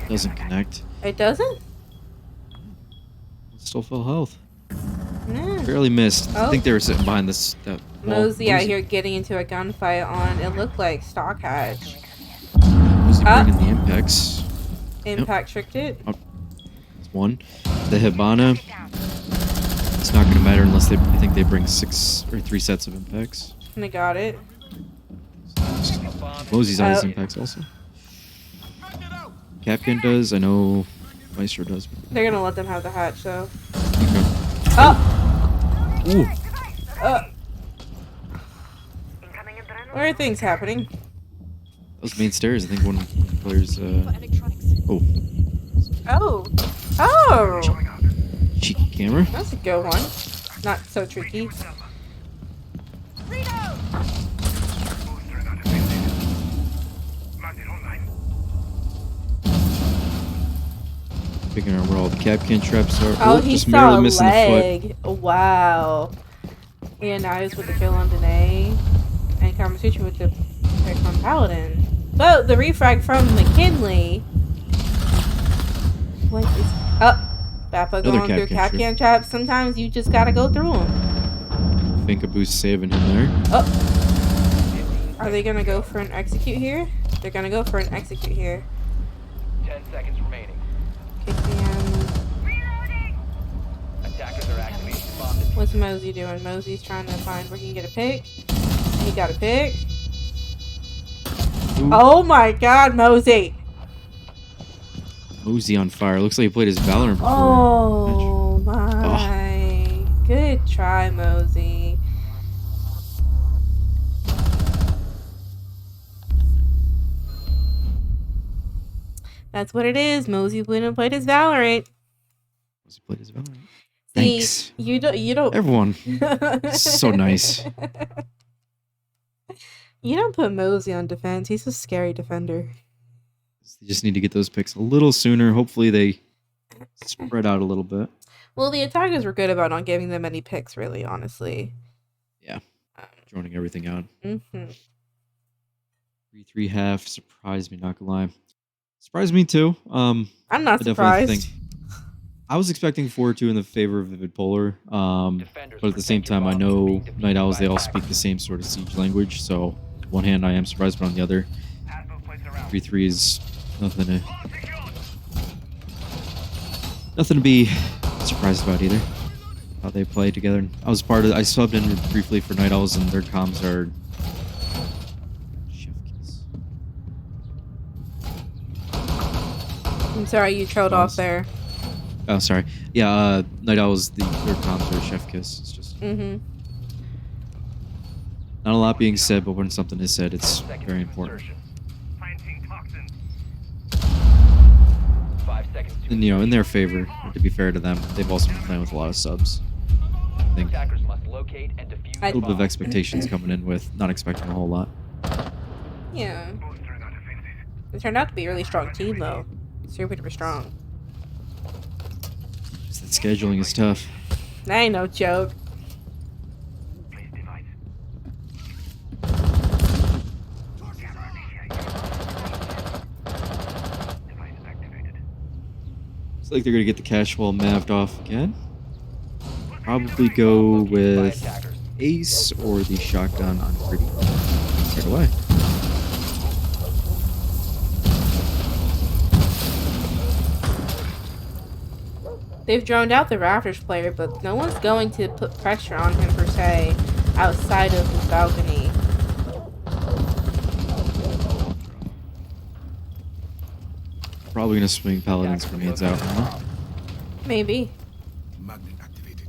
Speaker 2: Doesn't connect.
Speaker 1: it doesn't.
Speaker 2: Still full health.
Speaker 1: Nah.
Speaker 2: Barely missed. I
Speaker 1: Oh.
Speaker 2: think they were sitting behind this. That wall.
Speaker 1: Mosey out here getting into a gunfight on. It looked like Stock Hatch.
Speaker 2: Mosey
Speaker 1: Ah.
Speaker 2: bringing the impacts.
Speaker 1: Impact tricked it.
Speaker 2: That's one. The Hibana. It's not going to matter unless I think they bring 6 or 3 sets of impacts.
Speaker 1: And I got it.
Speaker 2: Mosey's on his
Speaker 1: Oh.
Speaker 2: impacts also. Capcan does. I know Maestro does.
Speaker 1: They're gonna let them have the hatch though.
Speaker 2: Okay.
Speaker 1: Oh,
Speaker 2: Ooh.
Speaker 1: where are things happening?
Speaker 2: Those main stairs. I think one player's.
Speaker 4: For electronics.
Speaker 2: Oh.
Speaker 1: Oh, oh,
Speaker 2: Cheeky camera.
Speaker 1: that's a good one. Not so tricky.
Speaker 2: Figuring out where all the Capcan traps are.
Speaker 1: Oh, he
Speaker 2: just
Speaker 1: saw
Speaker 2: barely
Speaker 1: a
Speaker 2: missing the foot.
Speaker 1: leg. Wow. Yeah, now he's with the kill on Danae. And Kamasuchi with the pick on Paladin. But the refrag from McKinley. What is... Oh, Bappa
Speaker 2: Another
Speaker 1: going through
Speaker 2: Capcan
Speaker 1: Capcan traps. Sometimes you just gotta go through them.
Speaker 2: Finkaboos saving him there.
Speaker 1: Oh. Are they gonna go for an execute here? They're gonna go for an execute here.
Speaker 3: 10 seconds remaining.
Speaker 1: Kick him.
Speaker 3: Attackers are activating the bomb.
Speaker 1: What's Mosey doing? Mosey's trying to find where he can get a pick. He got a pick. Oh my god, Mosey.
Speaker 2: Mosey on fire. Looks like he played his Valorant before.
Speaker 1: Oh my. Good try, Mosey. That's what it is. Mosey went and played his Valorant.
Speaker 2: Mosey played his Valorant.
Speaker 1: See,
Speaker 2: Thanks.
Speaker 1: you don't
Speaker 2: Everyone. So nice.
Speaker 1: You don't put Mosey on defense. He's a scary defender.
Speaker 2: They just need to get those picks a little sooner. Hopefully they spread out a little bit.
Speaker 1: Well, the attackers were good about not giving them any picks, really, honestly.
Speaker 2: Yeah. Droning everything out.
Speaker 1: Mm-hmm.
Speaker 2: 3-3 half. Surprised me, not gonna lie. Surprised me too.
Speaker 1: I'm not
Speaker 2: I definitely
Speaker 1: surprised.
Speaker 2: I was expecting 4-2 in the favor of Vivid Polar.
Speaker 3: Defenders
Speaker 2: But at the same
Speaker 3: protect your
Speaker 2: time, I
Speaker 3: bombs from
Speaker 2: know
Speaker 3: being defeated
Speaker 2: Night Owls,
Speaker 3: by
Speaker 2: they all
Speaker 3: attackers.
Speaker 2: speak the same sort of siege language. So, on one hand, I am surprised, but on the other, 3-3 is nothing to be surprised about either. How they play together. I subbed in briefly for Night Owls, and their comms are chef kiss.
Speaker 1: I'm sorry you trailed off there.
Speaker 2: Oh, sorry. Yeah, Night Owls, their comms are chef kiss. It's just
Speaker 1: Mm-hmm.
Speaker 2: not a lot being said, but when something is said, it's
Speaker 3: 10 seconds
Speaker 2: very
Speaker 3: to
Speaker 2: important.
Speaker 3: insertion. 5 seconds to
Speaker 2: And, in their favor, to be fair to them, they've also been playing with a lot of subs. I think a
Speaker 3: attackers must locate and defuse
Speaker 1: I-
Speaker 2: little bit of
Speaker 3: bombs.
Speaker 2: expectations coming in with not expecting a whole lot.
Speaker 1: Yeah. It turned out to be a really strong team, though. Super strong.
Speaker 2: Just that scheduling is tough.
Speaker 1: That ain't no joke.
Speaker 2: Looks like they're gonna get the cash wall maved off again. Probably go
Speaker 3: Located by
Speaker 2: with
Speaker 3: attackers.
Speaker 2: Ace or the shotgun on Pretty. Straight away.
Speaker 1: They've droned out the Raptors player, but no one's going to put pressure on him per se outside of his balcony.
Speaker 2: Probably gonna swing Paladin's grenades out, huh?
Speaker 1: Maybe.
Speaker 4: Magnet activated.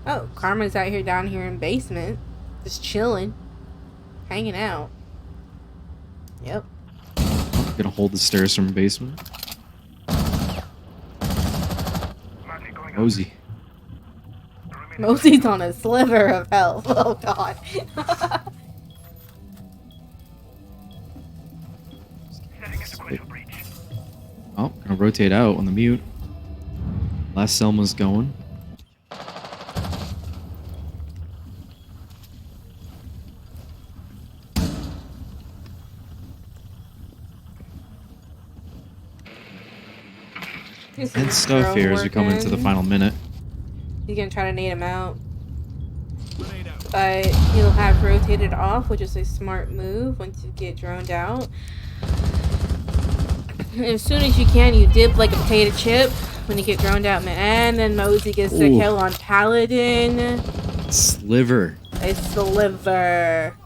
Speaker 1: Oh, Karma's out here down here in basement. Just chilling. Hanging out. Yep.
Speaker 2: Gonna hold the stairs from basement. Mosey.
Speaker 1: Mosey's on a sliver of health. Oh god.
Speaker 2: Oh, gonna rotate out on the mute. Last Selma's going. Tense stuff here as we come into the final minute.
Speaker 1: He's gonna try to nade him out. But he'll have rotated off, which is a smart move once you get droned out. As soon as you can, you dip like a potato chip when you get droned out, man. And then Mosey gets the
Speaker 2: Ooh.
Speaker 1: kill on Paladin.
Speaker 2: Sliver.
Speaker 1: A sliver.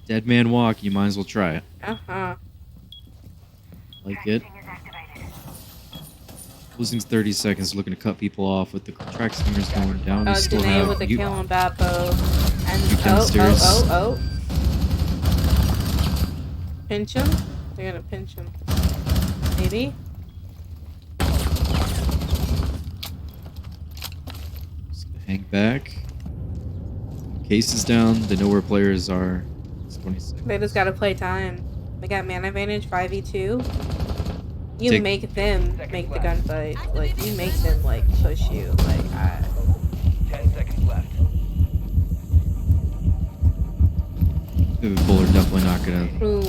Speaker 2: Dead man walk, you might as well try it.
Speaker 1: Uh-huh.
Speaker 2: Like it. Losing 30 seconds, looking to cut people off with the track stingers going down.
Speaker 1: Oh,
Speaker 2: You still
Speaker 1: Danae
Speaker 2: have
Speaker 1: with the
Speaker 2: you-
Speaker 1: kill on Bappo. And
Speaker 2: You downstairs.
Speaker 1: oh. Pinch him? They're gonna pinch him. Maybe?
Speaker 2: Just gonna hang back. Case is down. They know where players are. It's 26.
Speaker 1: They just gotta play time. They got man advantage, 5v2. You
Speaker 2: Take-
Speaker 1: make them make the gunfight. Like, you make them, like, push you. Like,
Speaker 3: 10 seconds left.
Speaker 2: Vivid Bull are definitely not gonna
Speaker 1: ooh.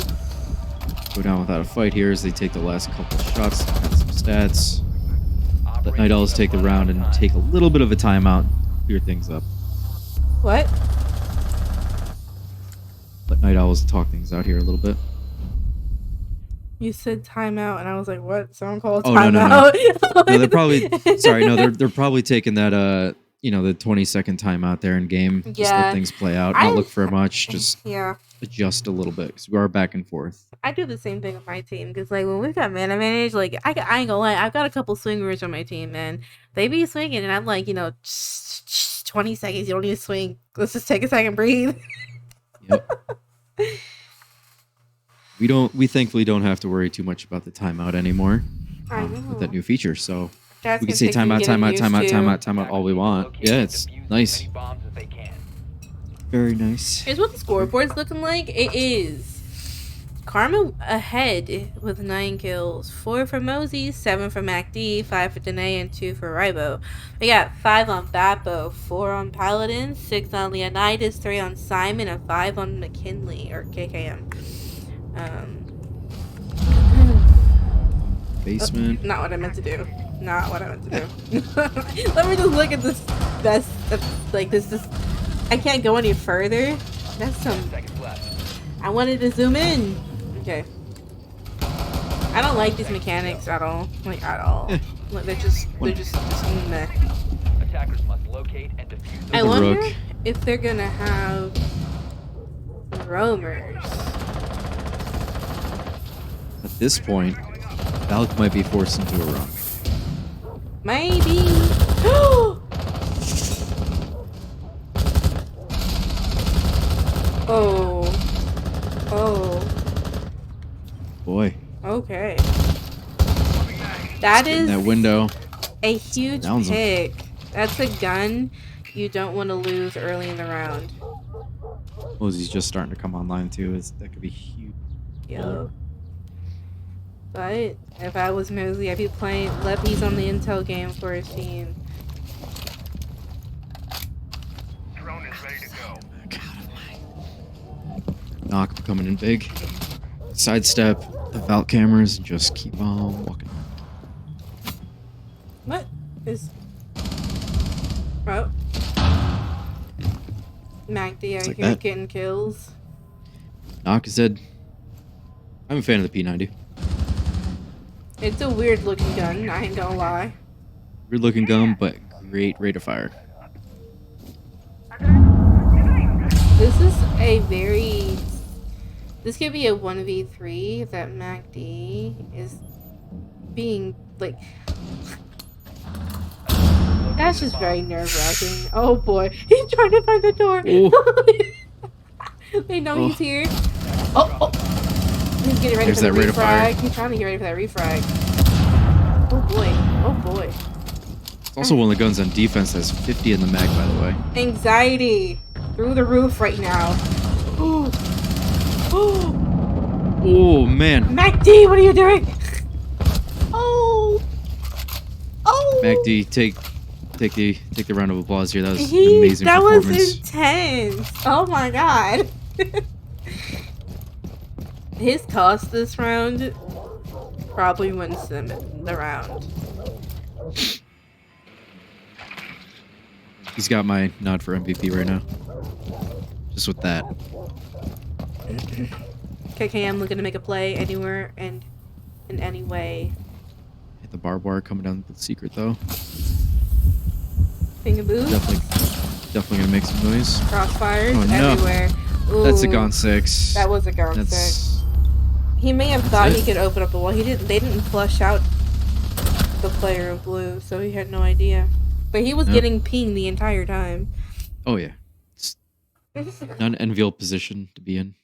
Speaker 2: go down without a fight here as they take the last couple of shots, got some stats. Let Night Owls take the round and take a little bit of a timeout, clear things up.
Speaker 1: What?
Speaker 2: Let Night Owls talk things out here a little bit.
Speaker 1: You said timeout, and I was like, what? Someone called
Speaker 2: Oh, no,
Speaker 1: timeout?
Speaker 2: no, no. No, they're probably sorry. No, they're probably taking that. the 20-second timeout there in game. Just
Speaker 1: Yeah.
Speaker 2: let things play out.
Speaker 1: I-
Speaker 2: Not look for much. Just
Speaker 1: Yeah.
Speaker 2: adjust a little bit because we are back and forth.
Speaker 1: I do the same thing with my team because, like, when we've got man advantage, like, I ain't gonna lie, I've got a couple swingers on my team, man. They be swinging, and I'm like, 20 seconds, you don't need to swing. Let's just take a second, breathe.
Speaker 2: Yep. We thankfully don't have to worry too much about the timeout anymore
Speaker 1: I
Speaker 2: with that
Speaker 1: know.
Speaker 2: new feature. So
Speaker 1: That's
Speaker 2: we can
Speaker 1: gonna
Speaker 2: say
Speaker 1: take some
Speaker 2: timeout,
Speaker 1: getting
Speaker 2: timeout,
Speaker 1: used
Speaker 2: timeout,
Speaker 1: to.
Speaker 2: timeout all we want.
Speaker 3: Locate
Speaker 2: Yeah,
Speaker 3: and
Speaker 2: it's
Speaker 3: defuse as
Speaker 2: nice.
Speaker 3: many bombs as they can.
Speaker 2: Very nice.
Speaker 1: Here's what the scoreboard's looking like. It is Karma ahead with 9 kills. 4 for Mosey, 7 for MacD, 5 for Danae, and 2 for Ribo. We got 5 on Bappo, 4 on Paladin, 6 on Leonidas, 3 on Simon, and 5 on McKinley, or KKM.
Speaker 2: Basement.
Speaker 1: Not what I meant to do. Not what I meant to do. Let me just look at this best, like, this, I can't go any further. That's some,
Speaker 3: 10 seconds left.
Speaker 1: I wanted to zoom in. Okay. I don't like these mechanics at all. Like, at all. Like, they're just meh.
Speaker 3: Attackers must locate and defuse
Speaker 1: I
Speaker 2: The
Speaker 1: wonder
Speaker 2: Rook.
Speaker 1: if they're gonna have roamers.
Speaker 2: At this point, Valk might be forced into a run.
Speaker 1: Maybe. Oh. Oh.
Speaker 2: Boy,
Speaker 1: Okay. That
Speaker 2: in
Speaker 1: is
Speaker 2: that window.
Speaker 1: a huge
Speaker 2: Downs 'em.
Speaker 1: pick. That's a gun you don't want to lose early in the round.
Speaker 2: Mosey's just starting to come online too. That could be huge.
Speaker 1: Yo. But if I was Mosey, I'd be playing Levy's on the intel game for his team.
Speaker 4: Drone is ready to go.
Speaker 2: Knock coming in big. Sidestep the Valk cameras and just keep on walking.
Speaker 1: What is? Oh. MacD out
Speaker 2: like
Speaker 1: here
Speaker 2: that.
Speaker 1: getting kills.
Speaker 2: Knock said, I'm a fan of the P90.
Speaker 1: It's a weird looking gun, I ain't gonna lie.
Speaker 2: Weird looking gun, but great rate of fire.
Speaker 1: This is a very. This could be a 1v3 that MacD is being like. That's just very nerve wracking. Oh boy, he's trying to find the door. They know he's
Speaker 2: Oh.
Speaker 1: here. Oh. He's getting ready
Speaker 2: There's
Speaker 1: for the
Speaker 2: that rate of fire.
Speaker 1: refrag. He's trying to get ready for that refrag. Oh boy. Oh boy.
Speaker 2: It's also one of the guns on defense that's 50 in the mag, by the way.
Speaker 1: Anxiety through the roof right now. Ooh. Ooh.
Speaker 2: Oh man,
Speaker 1: MacD, what are you doing? Oh. Oh.
Speaker 2: MacD, take the round of applause here. That was an amazing
Speaker 1: That
Speaker 2: performance.
Speaker 1: was intense. Oh my god. His cost this round probably wins them the round.
Speaker 2: He's got my nod for MVP right now. Just with that.
Speaker 1: KKM looking to make a play anywhere and in any way.
Speaker 2: Hit the barbed wire coming down with the secret though.
Speaker 1: Thingaboo.
Speaker 2: Definitely gonna make some noise.
Speaker 1: Crossfires
Speaker 2: Oh, no.
Speaker 1: everywhere. Ooh,
Speaker 2: That's a Gaunt 6.
Speaker 1: That was a Gaunt 6.
Speaker 2: That's
Speaker 1: He may have thought he
Speaker 2: it.
Speaker 1: could open up the wall. They didn't flush out the player in blue, so he had no idea. But he was
Speaker 2: Yep.
Speaker 1: getting pinged the entire time.
Speaker 2: Oh yeah. It's not an enviable position to be in.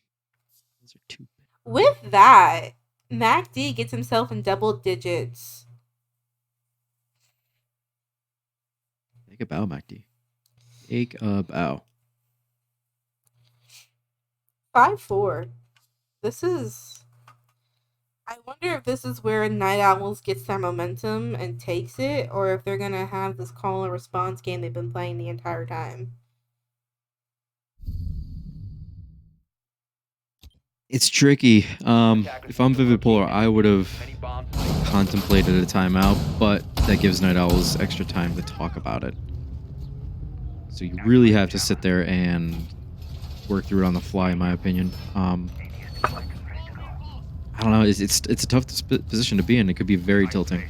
Speaker 2: Those are two.
Speaker 1: With that, MacD gets himself in double digits.
Speaker 2: Take a bow, MacD. Take a bow.
Speaker 1: 5-4. This is. I wonder if this is where Night Owls gets their momentum and takes it, or if they're gonna have this call and response game they've been playing the entire time.
Speaker 2: It's tricky. If I'm Vivid Polar, I would have
Speaker 3: many bombs as they can.
Speaker 2: contemplated a timeout, but that gives Night Owls extra time to talk about it. So you really have to sit there and work through it on the fly, in my opinion. I don't know. It's a tough position to be in. It could be very tilting.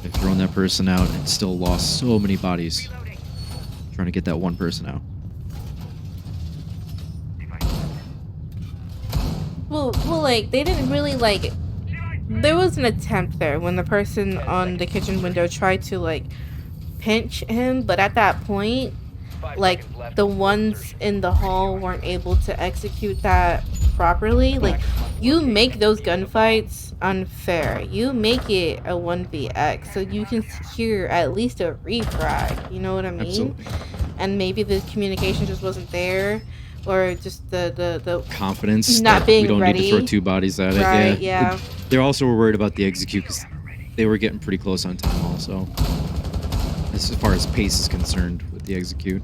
Speaker 2: They've thrown that person out and still lost so many bodies trying to get that one person out.
Speaker 1: Well, like they didn't really like. There was an attempt there when the person on the kitchen window tried to like pinch him, but at that point,
Speaker 3: 5
Speaker 1: like
Speaker 3: seconds left
Speaker 1: the
Speaker 3: before
Speaker 1: ones
Speaker 3: insertion.
Speaker 1: in the hall weren't able to execute that properly. Like you make those gunfights unfair. You make it a 1vx so you can secure at least a refrag. You know what I mean?
Speaker 2: Absolutely.
Speaker 1: And maybe the communication just wasn't there, or just the
Speaker 2: Confidence
Speaker 1: Not
Speaker 2: that
Speaker 1: being
Speaker 2: we don't need to throw
Speaker 1: ready.
Speaker 2: 2 bodies at it.
Speaker 1: Right, yeah.
Speaker 2: They also were worried about the execute because they were getting pretty close on time also. As far as pace is concerned with the execute.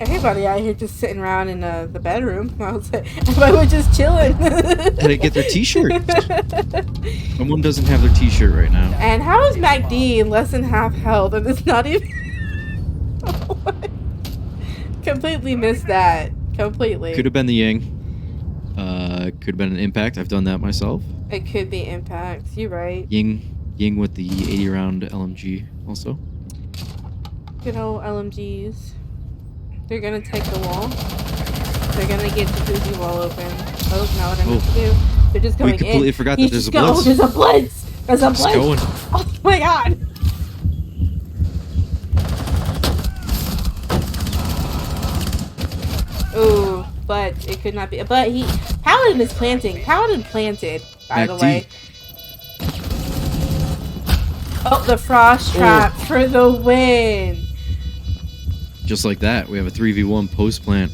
Speaker 1: everybody out here just sitting around in the bedroom. I was like, everybody was just chilling.
Speaker 2: Had to get their t-shirt. Someone doesn't have their t-shirt right now.
Speaker 1: And how is MacD less than half health and it's not even completely missed that. Completely.
Speaker 2: Could have been the Ying. Could have been an impact. I've done that myself.
Speaker 1: It could be impacts. You're right.
Speaker 2: Ying with the 80 round LMG also.
Speaker 1: Good old LMGs. They're gonna take the wall. They're gonna get the Fuji wall open. Oh, not what I meant to do. They're just going
Speaker 2: We completely
Speaker 1: in.
Speaker 2: forgot
Speaker 1: He's
Speaker 2: that there's a
Speaker 1: just going-
Speaker 2: blitz.
Speaker 1: There's a blitz. There's a
Speaker 2: Just
Speaker 1: blitz.
Speaker 2: going.
Speaker 1: Oh my god. Ooh, but it could not be. But Paladin is planting. Paladin planted, by the
Speaker 2: MacD.
Speaker 1: way. Oh, the frost trap for the win.
Speaker 2: Just like that, we have a 3v1 post plant.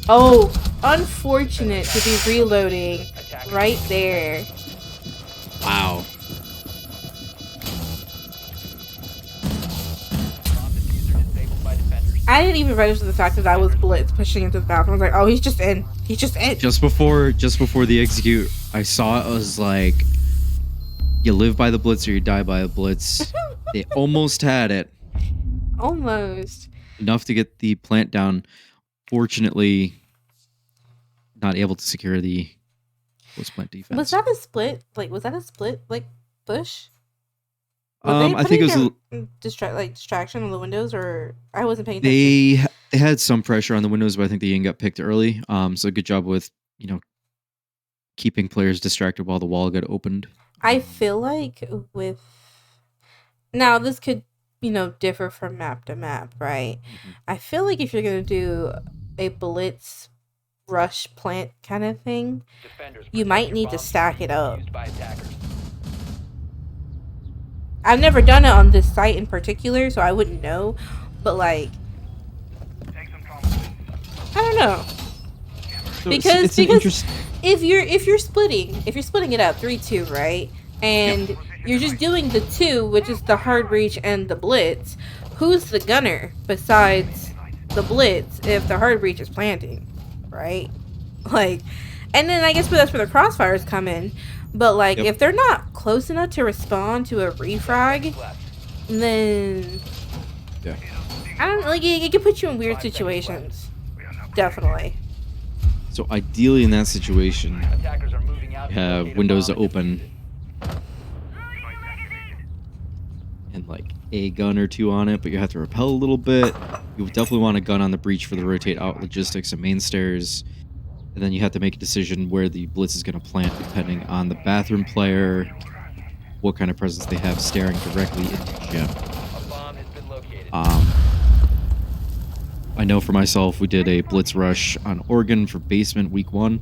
Speaker 1: Oh, unfortunate to be reloading right there.
Speaker 2: Wow.
Speaker 3: Bomb diffuser disabled by defenders.
Speaker 1: I didn't even register the fact that I was blitz pushing into the bathroom. I was like, oh, he's just in. He's just in.
Speaker 2: Just before the execute, I saw it was like, you live by the blitz or you die by a blitz. They almost had it.
Speaker 1: Almost.
Speaker 2: Enough to get the plant down. Fortunately, not able to secure the post plant defense.
Speaker 1: Was that a split? Like, was that a split? Like, push? Were they
Speaker 2: I think it was
Speaker 1: putting their distraction on the windows, or I wasn't paying attention.
Speaker 2: they had some pressure on the windows, but I think the Ying got picked early. So good job with keeping players distracted while the wall got opened.
Speaker 1: I feel like with now this could differ from map to map, right? I feel like if you're gonna do a blitz rush plant kind of thing,
Speaker 3: Defenders,
Speaker 1: you
Speaker 3: protect
Speaker 1: might
Speaker 3: your
Speaker 1: need to
Speaker 3: bombs
Speaker 1: stack
Speaker 3: from
Speaker 1: it
Speaker 3: being
Speaker 1: up.
Speaker 3: used by attackers.
Speaker 1: I've never done it on this site in particular, so I wouldn't know. But like,
Speaker 4: Take some confidence.
Speaker 1: I don't know.
Speaker 2: So
Speaker 1: Because-
Speaker 2: an
Speaker 1: because-
Speaker 2: interest-
Speaker 1: If you're splitting it up 3-2, right? And you're just doing the 2, which is the hard reach and the blitz. Who's the gunner besides the blitz if the hard reach is planting, right? Like, and then I guess that's where the crossfires come in. But like,
Speaker 2: Yep.
Speaker 1: if they're not close enough to respond to a refrag,
Speaker 3: Left.
Speaker 1: then
Speaker 2: Yeah.
Speaker 1: I don't like it can put you in weird situations. Definitely.
Speaker 2: So ideally in that situation,
Speaker 3: Attackers are moving out.
Speaker 2: you
Speaker 3: to
Speaker 2: have
Speaker 3: locate a
Speaker 2: windows
Speaker 3: bomb and
Speaker 2: open and like a gun or 2 on it, but you have to repel a little bit. You definitely want a gun on the breach for the rotate out logistics and main stairs. And then you have to make a decision where the blitz is going to plant depending on the bathroom player, what kind of presence they have staring directly into gym.
Speaker 3: A bomb has been located.
Speaker 2: I know for myself, we did a blitz rush on Oregon for basement week 1,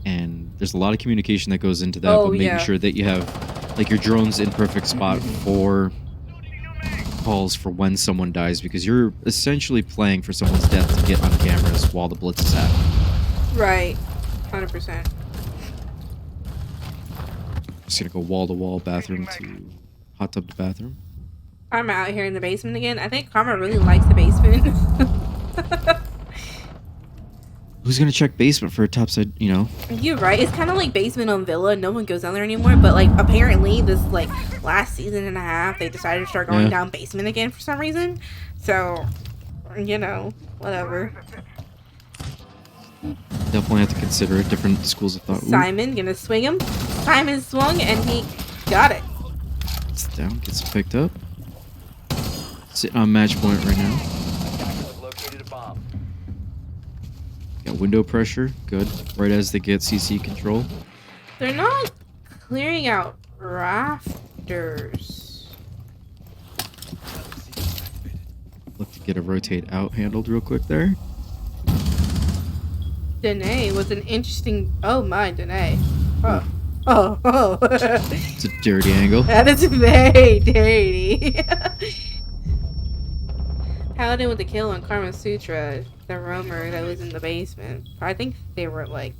Speaker 2: and there's a lot of communication that goes into that,
Speaker 1: Oh,
Speaker 2: but making
Speaker 1: yeah.
Speaker 2: sure that you have like your drones in perfect spot for calls for when someone dies, because you're essentially playing for someone's death to get on cameras while the blitz is happening.
Speaker 1: Right. 100%.
Speaker 2: Just gonna go wall to wall, bathroom to hot tub to bathroom.
Speaker 1: I'm out here in the basement again. I think Karma really likes the basement.
Speaker 2: Who's gonna check basement for a topside?
Speaker 1: You're right. It's kind of like basement on Villa. No one goes down there anymore. But like, apparently, this like last season and a half, they decided to start going
Speaker 2: Yeah.
Speaker 1: down basement again for some reason. So, whatever.
Speaker 2: Definitely have to consider it. Different schools of thought. Ooh,
Speaker 1: Simon gonna swing him. Simon swung and he got it.
Speaker 2: down, gets picked up. Sitting on match point right now.
Speaker 3: Attackers have located a bomb.
Speaker 2: Got window pressure, good. Right as they get CC control.
Speaker 1: They're not clearing out rafters.
Speaker 2: Look to get a rotate out handled real quick there.
Speaker 1: Danae was an interesting. Oh my, Danae. Oh. Oh.
Speaker 2: It's a dirty angle.
Speaker 1: That is very dirty. Paladin with the kill on Karma Sutra, the roamer that was in the basement. I think they were like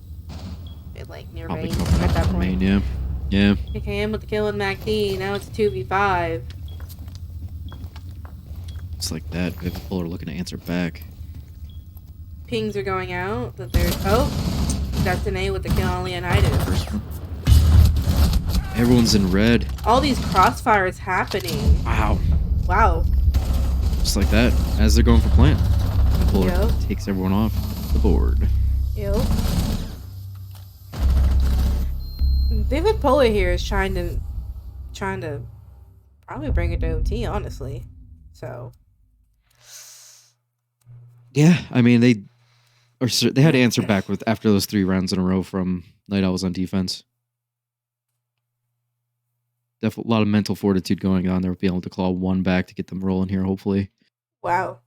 Speaker 1: near
Speaker 2: Probably
Speaker 1: main
Speaker 2: coming
Speaker 1: at
Speaker 2: up
Speaker 1: that
Speaker 2: from
Speaker 1: point.
Speaker 2: main, yeah.
Speaker 1: PKM with the kill on MacD. Now it's a 2v5.
Speaker 2: It's like that. Vivid Puller looking to answer back.
Speaker 1: Pings are going out. That there's that's Danae with the kill on Leonidas.
Speaker 2: First one. Everyone's in red.
Speaker 1: All these crossfires happening.
Speaker 2: Wow.
Speaker 1: Wow.
Speaker 2: Just like that. As they're going for plant. Puller
Speaker 1: Yep.
Speaker 2: takes everyone off the board.
Speaker 1: Yep. Vivid Polar here is trying to probably bring it to OT, honestly. So
Speaker 2: Yeah, I mean they had to answer back with after those 3 rounds in a row from Night Owls on defense. Definitely a lot of mental fortitude going on. They'll be able to claw one back to get them rolling here, hopefully.
Speaker 1: wow.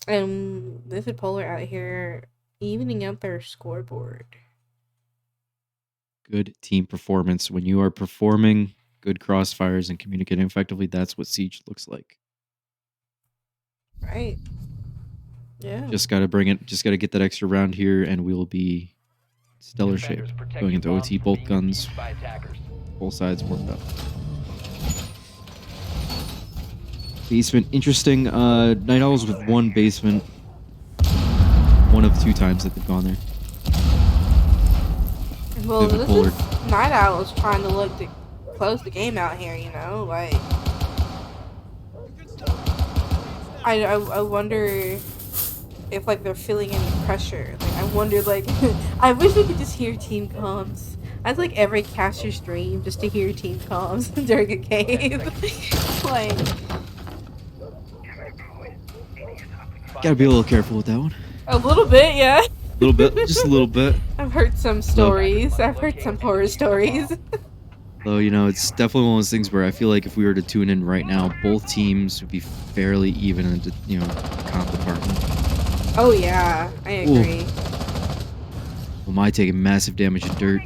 Speaker 1: And Vivid Polar out here evening out their scoreboard.
Speaker 2: Good team performance. When you are performing good crossfires and communicating effectively, that's what Siege looks like.
Speaker 1: Right. Yeah.
Speaker 2: Just got to bring it. Just got to get that extra round here, and we will be stellar shape.
Speaker 3: Defenders protect
Speaker 2: Going
Speaker 3: your
Speaker 2: into
Speaker 3: bombs
Speaker 2: OT,
Speaker 3: from
Speaker 2: both
Speaker 3: being
Speaker 2: guns,
Speaker 3: defused by attackers.
Speaker 2: both sides worked up. Basement, interesting. Night Owls with 1 basement. One of 2 times that they've gone there.
Speaker 1: Well,
Speaker 2: Vivid
Speaker 1: this
Speaker 2: Polar.
Speaker 1: is Night Owls trying to look to close the game out here, you know? Like, I wonder if, like, they're feeling any pressure. Like, I wonder, like, I wish we could just hear team comms. That's, like, every caster's dream, just to hear team comms during a game. Like,
Speaker 2: Gotta be a little careful with that one.
Speaker 1: a little bit, yeah.
Speaker 2: A little bit, just a little bit.
Speaker 1: I've heard some stories. I've heard some horror stories.
Speaker 2: Though, you know, it's definitely one of those things where I feel like if we were to tune in right now, both teams would be fairly even in the, you know, comp department.
Speaker 1: Oh, yeah. I agree.
Speaker 2: Lamai taking massive damage in dirt.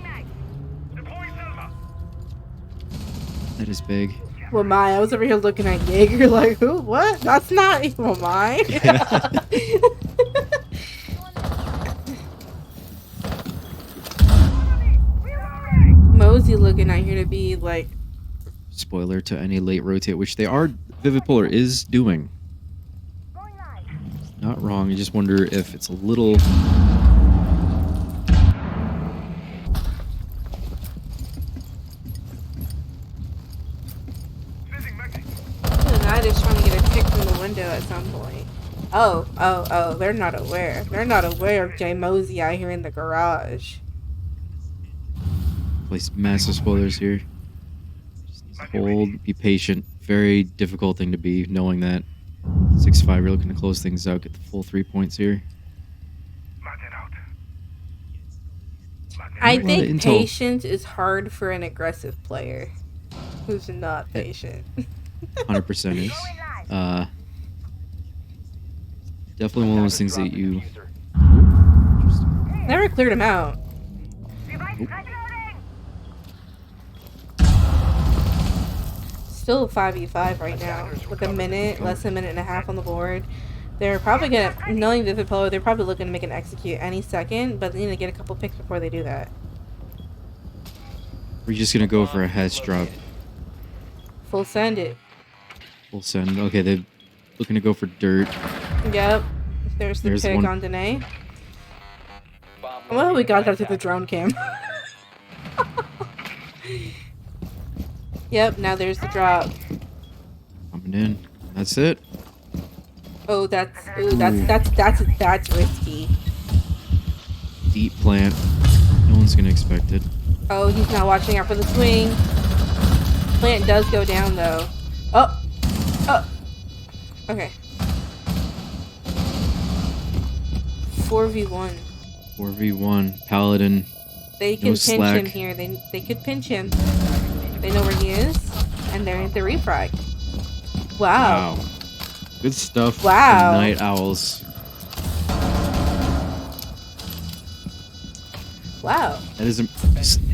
Speaker 2: That is big.
Speaker 1: Well, I was over here looking at Jaeger like, who? What? That's not even mine. Mosey looking out here to be like,
Speaker 2: Spoiler to any late rotate, which they are. Vivid Polar is doing. Not wrong. I just wonder if it's a little.
Speaker 1: the night is trying to get a kick from the window at some point. Oh, they're not aware. They're not aware of Jay Mosey out here in the garage.
Speaker 2: Place massive spoilers here. Just needs to hold, be patient. Very difficult thing to be, knowing that 6-5, you're looking to close things out, get the full 3 points here.
Speaker 1: I
Speaker 2: A lot of
Speaker 1: think
Speaker 2: intel.
Speaker 1: patience is hard for an aggressive player who's not patient.
Speaker 2: 100% is. Definitely one of those things that you.
Speaker 1: Never cleared him out. Still 5v5 right now with a minute, less than a minute and a half on the board. They're probably gonna, knowing Vivid Polar, they're probably looking to make an execute any second, but they need to get a couple picks before they do that.
Speaker 2: We're just gonna go for a hatch drop.
Speaker 1: Full send it.
Speaker 2: We'll send. Okay, they're looking to go for dirt.
Speaker 1: Yep. There's the
Speaker 2: There's
Speaker 1: pick
Speaker 2: one.
Speaker 1: on Danae.
Speaker 3: Bomb
Speaker 1: Well, we
Speaker 3: located
Speaker 1: got
Speaker 3: by
Speaker 1: that to the
Speaker 3: attackers.
Speaker 1: drone cam. Yep, now there's the drop.
Speaker 2: Coming in. That's it.
Speaker 1: Oh, that's risky.
Speaker 2: Deep plant. No one's gonna expect it.
Speaker 1: Oh, he's not watching out for the swing. Plant does go down though. Oh. Oh. Okay. 4v1.
Speaker 2: 4v1. Paladin.
Speaker 1: They
Speaker 2: No
Speaker 1: can pinch
Speaker 2: slack.
Speaker 1: him here. They could pinch him. They know where he is, and they're at the refrag. Wow.
Speaker 2: Wow. Good stuff. from
Speaker 1: Wow.
Speaker 2: Night Owls.
Speaker 1: Wow.
Speaker 2: That is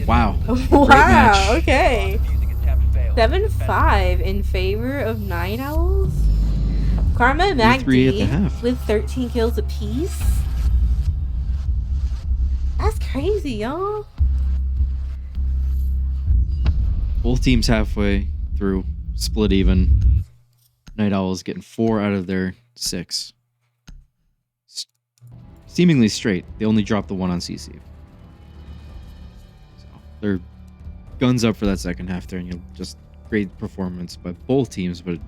Speaker 2: wow.
Speaker 1: Wow.
Speaker 2: match.
Speaker 1: Okay.
Speaker 3: Defusing attempt failed.
Speaker 1: 7-5 in favor of Night Owls. Karma and
Speaker 2: 3 at the
Speaker 1: MacD
Speaker 2: half.
Speaker 1: with 13 kills apiece. That's crazy, y'all.
Speaker 2: Both teams halfway through, split even. Night Owls getting 4 out of their 6. Seemingly straight. They only dropped the 1 on CC. So they're guns up for that second half there, and just great performance by both teams, but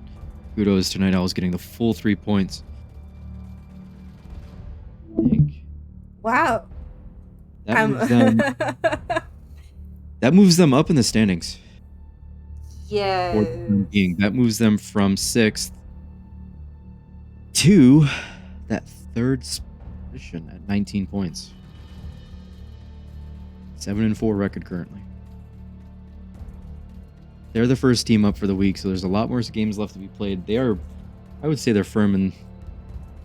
Speaker 2: kudos to Night Owls getting the full 3 points. I think
Speaker 1: Wow.
Speaker 2: that moves them up in the standings.
Speaker 1: Yeah.
Speaker 2: For the time being. That moves them from 6th to that 3rd position at 19 points. 7-4 record currently. They're the first team up for the week, so there's a lot more games left to be played. I would say they're firm in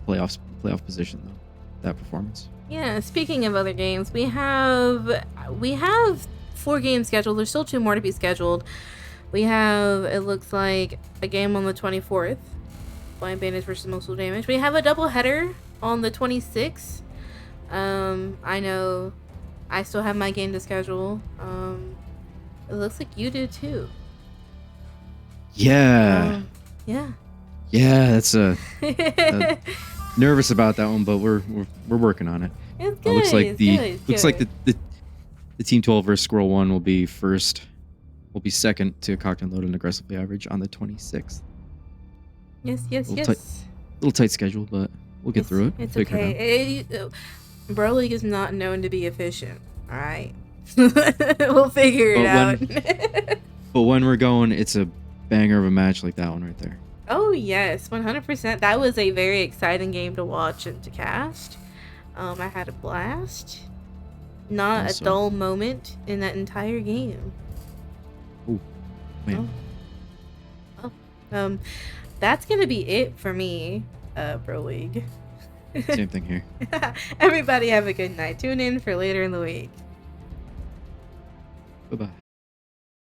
Speaker 2: playoff position though. That performance.
Speaker 1: Yeah, speaking of other games, we have 4 games scheduled. There's still 2 more to be scheduled. We have, it looks like, a game on the 24th, Blind Bandage versus Missile Damage. We have a doubleheader on the 26th. I know I still have my game to schedule. It looks like you do too.
Speaker 2: Yeah.
Speaker 1: Yeah.
Speaker 2: Yeah, that's nervous about that one, but we're working on it.
Speaker 1: It's
Speaker 2: It
Speaker 1: good.
Speaker 2: looks like
Speaker 1: it's good.
Speaker 2: the Team 12 versus Squirrel 1 will be first. Will be second to Cocked and Loaded and Aggressively Average on the 26th.
Speaker 1: Yes.
Speaker 2: Little tight schedule, but we'll get through it.
Speaker 1: It's
Speaker 2: Figure it out.
Speaker 1: okay. Bro League is not known to be efficient. All right. We'll figure it out.
Speaker 2: But when we're going, it's a banger of a match like that one right there.
Speaker 1: Oh yes, 100%. That was a very exciting game to watch and to cast. I had a blast. Not
Speaker 2: Awesome.
Speaker 1: a dull moment in that entire game.
Speaker 2: Man,
Speaker 1: That's gonna be it for me, Bro League.
Speaker 2: same thing here.
Speaker 1: Everybody have a good night. Tune in for later in the week.
Speaker 2: Bye-bye.